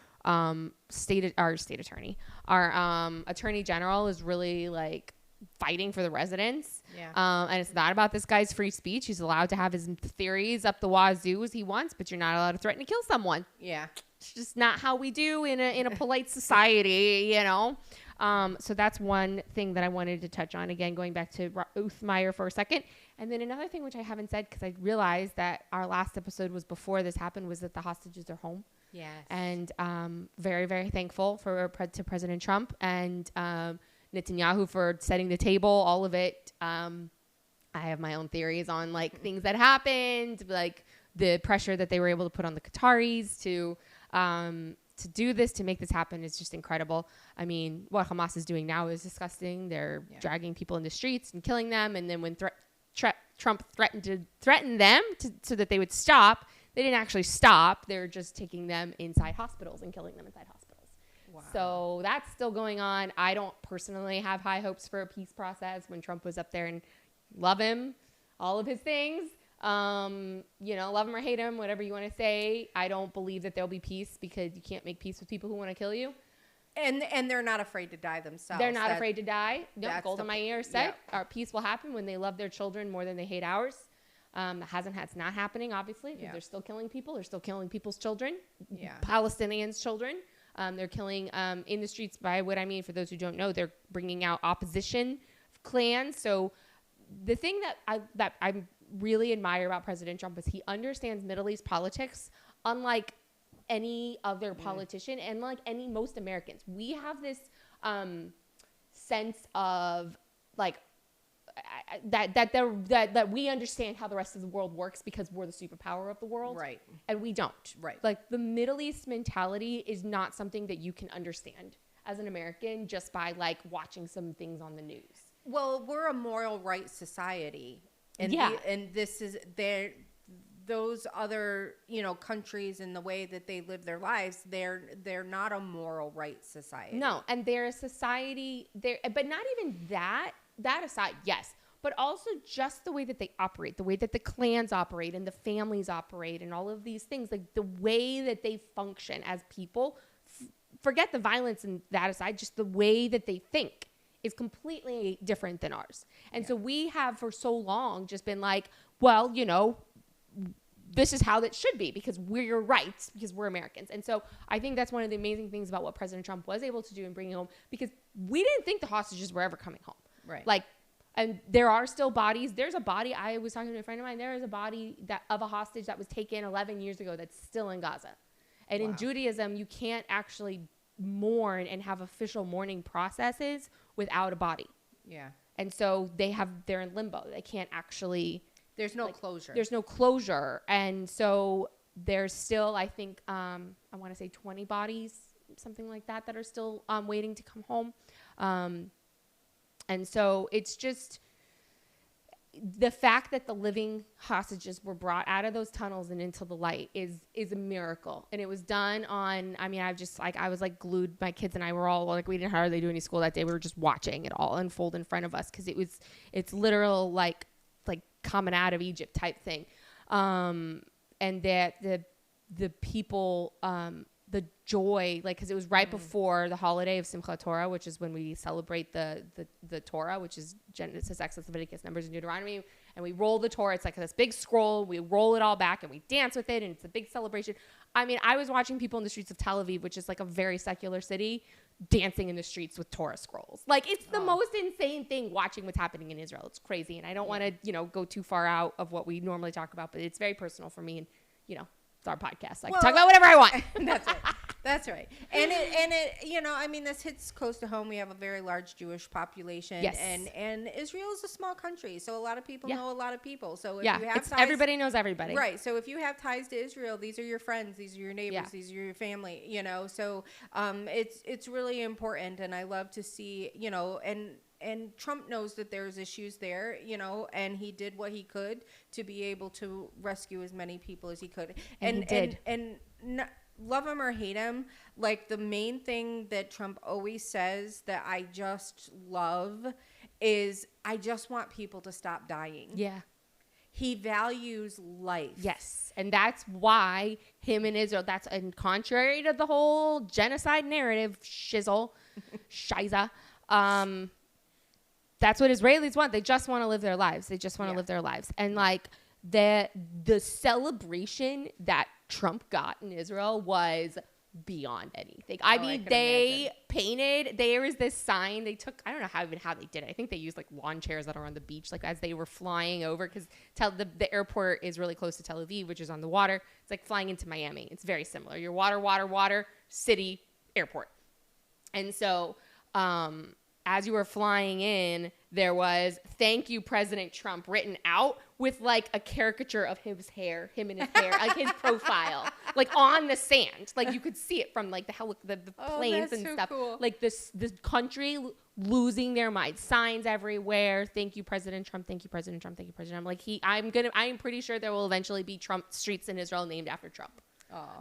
state attorney, our attorney general is really like fighting for the residents. Yeah. And it's not about this guy's free speech. He's allowed to have his theories up the wazoo as he wants, but you're not allowed to threaten to kill someone. Yeah. It's just not how we do in a polite society, you know? So that's one thing that I wanted to touch on. Again, going back to Uthmeyer for a second. And then another thing, which I haven't said, because I realized that our last episode was before this happened, was that the hostages are home. Yes. And very, very thankful to President Trump and Netanyahu for setting the table, all of it. I have my own theories on like things that happened, like the pressure that they were able to put on the Qataris to do this, to make this happen is just incredible. I mean, what Hamas is doing now is disgusting. They're dragging people in the streets and killing them. And then when Trump threatened them so that they would stop, they didn't actually stop. They're just taking them inside hospitals and killing them inside hospitals. Wow. So that's still going on. I don't personally have high hopes for a peace process when Trump was up there, and love him, all of his things. Love him or hate him, whatever you want to say. I don't believe that there'll be peace because you can't make peace with people who want to kill you. And they're not afraid to die themselves. They're not afraid to die. No, Golda Meir said our peace will happen when they love their children more than they hate ours. It's not happening, obviously. They're still killing people. They're still killing people's children. Yeah. Palestinians' children. They're killing in the streets. By what I mean, for those who don't know, they're bringing out opposition clans. So the thing that I really admire about President Trump is he understands Middle East politics, unlike any other politician and like most Americans. We have this sense of like that we understand how the rest of the world works because we're the superpower of the world, right? And we don't, right? Like the Middle East mentality is not something that you can understand as an American just by like watching some things on the news. Well, we're a moral rights society, and this is those other countries and the way that they live their lives, they're not a moral rights society. No, and they're a society there, but not even that aside, yes, but also just the way that they operate, the way that the clans operate and the families operate and all of these things, like the way that they function as people. Forget the violence and that aside, just the way that they think is completely different than ours. And so we have for so long just been like, well, this is how that should be because we're right, because we're Americans. And so I think that's one of the amazing things about what President Trump was able to do in bringing home, because we didn't think the hostages were ever coming home. Right. Like, and there are still bodies. There's a body, I was talking to a friend of mine, there is a body of a hostage that was taken 11 years ago that's still in Gaza. And in Judaism, you can't actually mourn and have official mourning processes without a body. Yeah. And so they're in limbo. They can't actually... There's no closure. There's no closure. And so there's still, I think, I want to say 20 bodies, something like that are still waiting to come home. And so it's just the fact that the living hostages were brought out of those tunnels and into the light is a miracle. And it was done on, I was like glued. My kids and I were all like, we didn't hardly do any school that day. We were just watching it all unfold in front of us because it's literal like coming out of Egypt type thing. And that the people the joy, like, because it was right before the holiday of Simchat Torah, which is when we celebrate the Torah, which is Genesis, Exodus, Leviticus, Numbers, and Deuteronomy. And we roll the Torah. It's like this big scroll. We roll it all back and we dance with it. And it's a big celebration. I mean, I was watching people in the streets of Tel Aviv, which is like a very secular city, dancing in the streets with Torah scrolls. Like, it's the most insane thing watching what's happening in Israel. It's crazy. And I don't want to, go too far out of what we normally talk about, but it's very personal for me. And, it's our podcast. I can talk about whatever I want. That's right. That's right. And it, I mean, this hits close to home. We have a very large Jewish population. Yes. And Israel is a small country. So a lot of people know a lot of people. So if you have ties, everybody knows everybody. Right. So if you have ties to Israel, these are your friends, these are your neighbors, these are your family, So it's really important. And I love to see, and Trump knows that there's issues there, and he did what he could to be able to rescue as many people as he could. And he did. And love him or hate him, like, the main thing that Trump always says that I just love is, I just want people to stop dying. Yeah. He values life. Yes. And that's why him and Israel, that's contrary to the whole genocide narrative, shiza. That's what Israelis want. They just want to live their lives. They just want to live their lives. And like the celebration that Trump got in Israel was beyond anything. I mean, they painted, there is this sign they took, I don't know how they did it. I think they used like lawn chairs that are on the beach, like as they were flying over, because the airport is really close to Tel Aviv, which is on the water. It's like flying into Miami. It's very similar. You're water, city, airport. And so, as you were flying in, there was "Thank you, President Trump" written out with like a caricature of him and his hair, like his profile, like on the sand. Like you could see it from like the planes and stuff. Cool. Like this country losing their mind. Signs everywhere. "Thank you, President Trump. Thank you, President Trump. Thank you, President Trump." Like I'm pretty sure there will eventually be Trump streets in Israel named after Trump.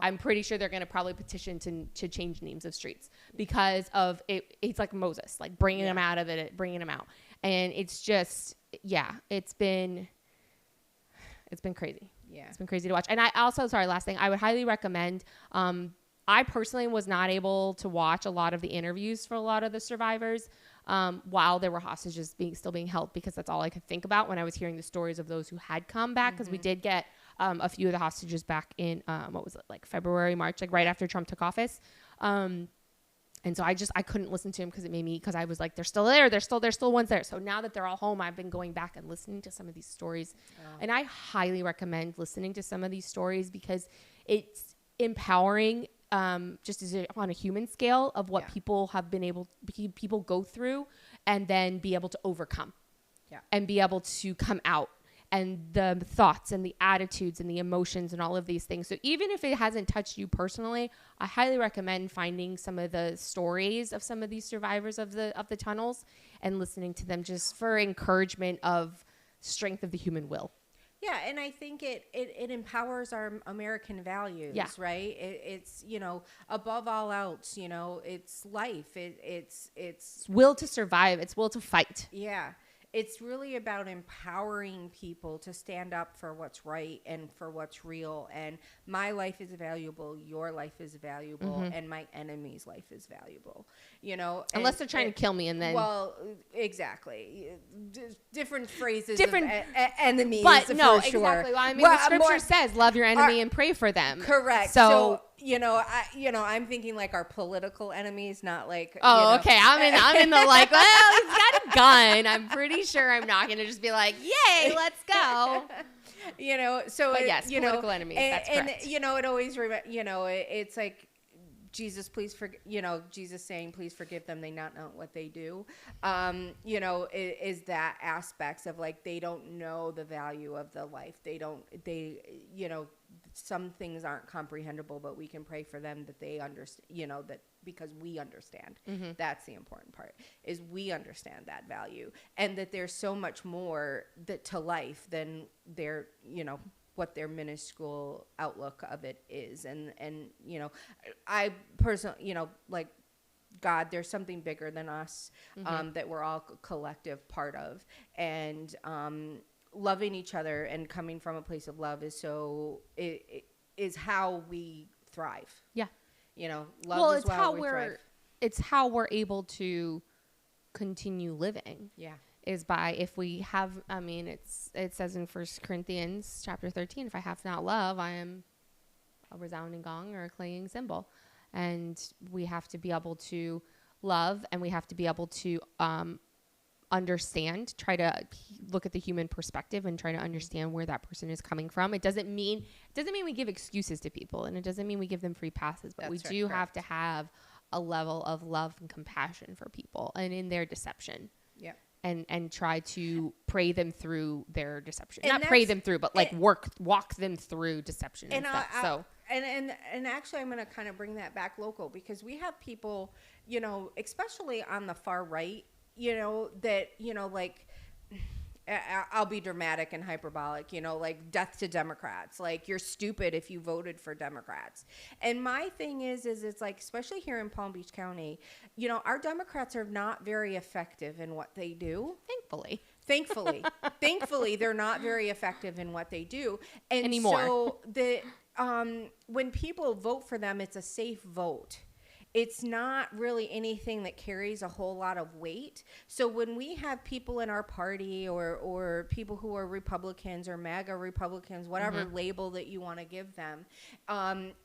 I'm pretty sure they're going to probably petition to change names of streets because of it. It's like Moses, like bringing them out of it, bringing them out. And it's just, it's been crazy. Yeah. It's been crazy to watch. And I also, last thing, I would highly recommend, I personally was not able to watch a lot of the interviews for a lot of the survivors while there were hostages still being held, because that's all I could think about when I was hearing the stories of those who had come back. Because we did get a few of the hostages back in, like February, March, like right after Trump took office. And so I couldn't listen to him because I was like, they're still there. There's still ones there. So now that they're all home, I've been going back and listening to some of these stories. And I highly recommend listening to some of these stories because it's empowering, just on a human scale of what people go through and then be able to overcome and be able to come out. And the thoughts and the attitudes and the emotions and all of these things. So even if it hasn't touched you personally, I highly recommend finding some of the stories of some of these survivors of the tunnels and listening to them just for encouragement of strength of the human will. Yeah, and I think it empowers our American values, right? It's, above all else, it's life. It's will to survive. It's will to fight. Yeah. It's really about empowering people to stand up for what's right and for what's real. And my life is valuable. Your life is valuable. And my enemy's life is valuable. Unless they're trying to kill me, and then. Well, exactly. Different phrases. Enemies. But no, for sure. exactly. Well, I mean, the scripture says, "Love your enemy and pray for them." Correct. So I'm thinking like our political enemies, not like. Oh, okay. I'm in the like. Well, he's got a gun. I'm pretty sure I'm not going to just be like, "Yay, let's go." So but yes, political enemies. That's correct. And it always, it's like Jesus, please Jesus saying, "Please forgive them; they not know what they do." Is that aspects of like they don't know the value of the life. Some things aren't comprehensible, but we can pray for them that they understand, that because we understand. That's the important part, is we understand that value and that there's so much more to life than their, what their minuscule outlook of it is. And I personally, like God, there's something bigger than us, that we're all collective part of. And, loving each other and coming from a place of love is how we thrive. Yeah. love is it's how we thrive. it's how we're able to continue living. Yeah. Is by if we have, it says in 1 Corinthians chapter 13, if I have not love, I am a resounding gong or a clanging cymbal. And we have to be able to love, and we have to be able to understand, try to look at the human perspective and try to understand where that person is coming from. It doesn't mean we give excuses to people, and it doesn't mean we give them free passes, but we do have to have a level of love and compassion for people and in their deception. Yeah. And try to pray them through their deception. Not pray them through, but like walk them through deception and stuff. And actually, I'm going to kind of bring that back local, because we have people, especially on the far right, that, like, I'll be dramatic and hyperbolic, like death to Democrats. Like, you're stupid if you voted for Democrats. And my thing is it's like, especially here in Palm Beach County, our Democrats are not very effective in what they do. Thankfully, they're not very effective in what they do. And anymore. So when people vote for them, it's a safe vote. It's not really anything that carries a whole lot of weight. So when we have people in our party or people who are Republicans or MAGA Republicans, whatever label that you want to give them,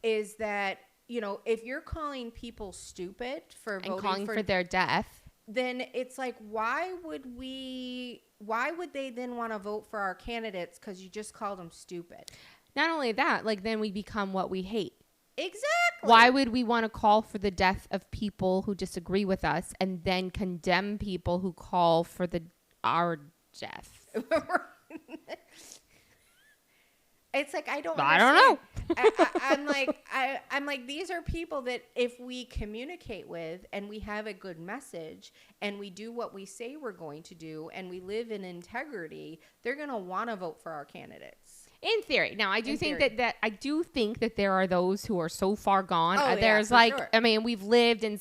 is that, if you're calling people stupid for voting and calling for their death, then it's like, why would they then want to vote for our candidates? Because you just called them stupid. Not only that, like, then we become what we hate. Exactly. Why would we want to call for the death of people who disagree with us and then condemn people who call for our death? It's like, I don't know. I'm like, these are people that if we communicate with and we have a good message and we do what we say we're going to do and we live in integrity, they're going to want to vote for our candidates. In theory. Now, I do think that there are those who are so far gone. Oh, there's sure. We've lived in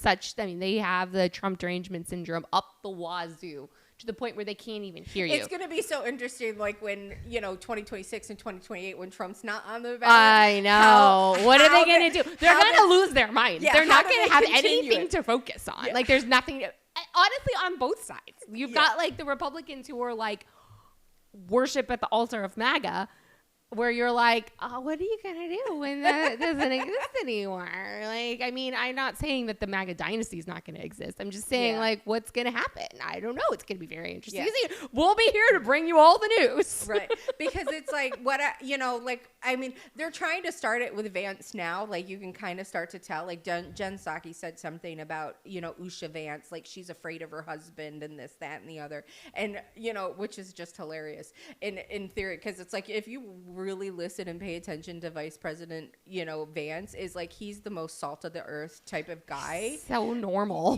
they have the Trump derangement syndrome up the wazoo to the point where they can't even hear you. It's going to be so interesting, like when, 2026 and 2028, when Trump's not on the ballot. I know. What are they going to do? They're going to lose their mind. Yeah, they're not going to have anything to focus on. Yeah. Like, there's nothing. Honestly, on both sides. You've got, like, the Republicans who are, like, worship at the altar of MAGA, where you're like, oh, what are you going to do when that doesn't exist anymore? Like, I'm not saying that the MAGA dynasty is not going to exist. I'm just saying, like, what's going to happen? I don't know. It's going to be very interesting. Yeah. We'll be here to bring you all the news. Right. Because it's like, they're trying to start it with Vance now. Like, you can kind of start to tell. Like, Jen Psaki said something about, Usha Vance. Like, she's afraid of her husband and this, that, and the other. And, which is just hilarious in theory. Because it's like, if you really listen and pay attention to Vice President, Vance, is like, he's the most salt of the earth type of guy. So normal.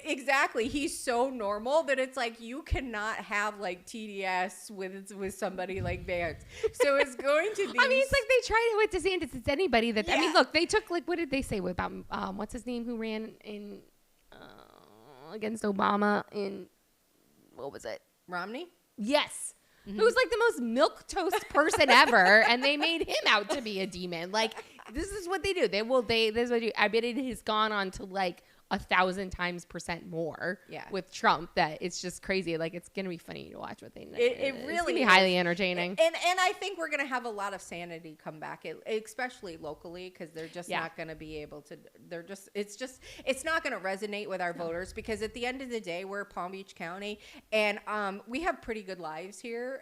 Exactly. He's so normal that it's like, you cannot have like TDS with somebody like Vance. So it's going to be. It's like they tried it with DeSantis. It's anybody that. Yeah. Look, they took, like, what did they say about what's his name who ran in against Obama in, what was it? Romney? Yes. Mm-hmm. Who's like the most milquetoast person ever, and they made him out to be a demon. Like, this is what they do. This is what they do. I bet it has gone on to like 1,000% more with Trump, that it's just crazy. Like, it's gonna be funny to watch what they know. It really it's gonna be highly entertaining. And I think we're gonna have a lot of sanity come back, especially locally, because they're just not gonna be able to. It's not gonna resonate with our voters, because at the end of the day, we're Palm Beach County, and we have pretty good lives here.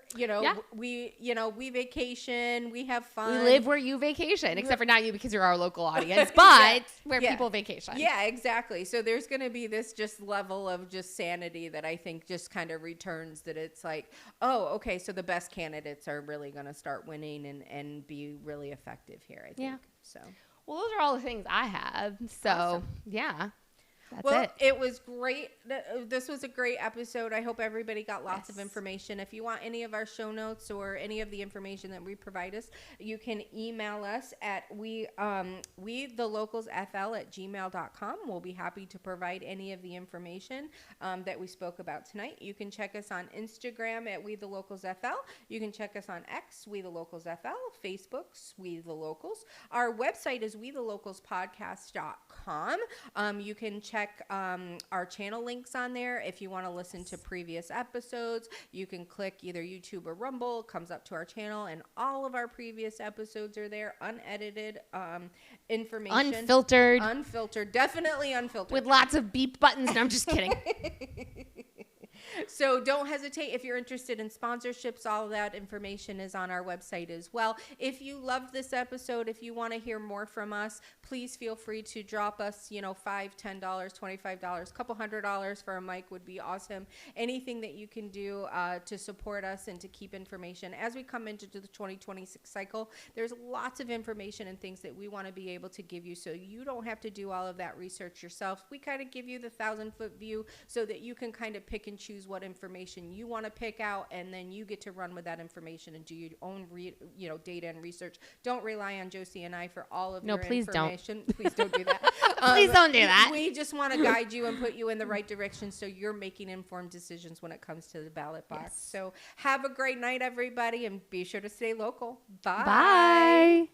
We vacation, we have fun, we live where you vacation, except for not you, because you're our local audience, but where people vacation. Yeah, exactly. So there's going to be this just level of just sanity that I think just kind of returns, that it's like, oh, okay, so the best candidates are really going to start winning and be really effective here, I think. So. Well, those are all the things I have. So, awesome. Yeah. That's it. It was great. This was a great episode. I hope everybody got lots of information. If you want any of our show notes or any of the information that we provide us, you can email us at we thelocalsfl@gmail.com. We'll be happy to provide any of the information that we spoke about tonight. You can check us on Instagram at WeTheLocalsFL. You can check us on X, WeTheLocalsFL, Facebook, We The Locals. Our website is WeTheLocalsPodcast.com. You can check our channel links on there. If you want to listen to previous episodes, you can click either YouTube or Rumble. It comes up to our channel, and all of our previous episodes are there, unedited information. Unfiltered. Definitely unfiltered. With lots of beep buttons. No, I'm just kidding. So don't hesitate if you're interested in sponsorships. All of that information is on our website as well. If you loved this episode, if you want to hear more from us, please feel free to drop us, $5, $10, $25, a couple $100 for a mic would be awesome. Anything that you can do to support us and to keep information. As we come into the 2026 cycle, there's lots of information and things that we want to be able to give you so you don't have to do all of that research yourself. We kind of give you the 1,000-foot view so that you can kind of pick and choose what information you want to pick out, and then you get to run with that information and do your own data and research. Don't rely on Josie and I for all of your information. Please don't do that. Please don't do that. We just want to guide you and put you in the right direction so you're making informed decisions when it comes to the ballot box. Yes. So have a great night, everybody, and be sure to stay local. Bye. Bye.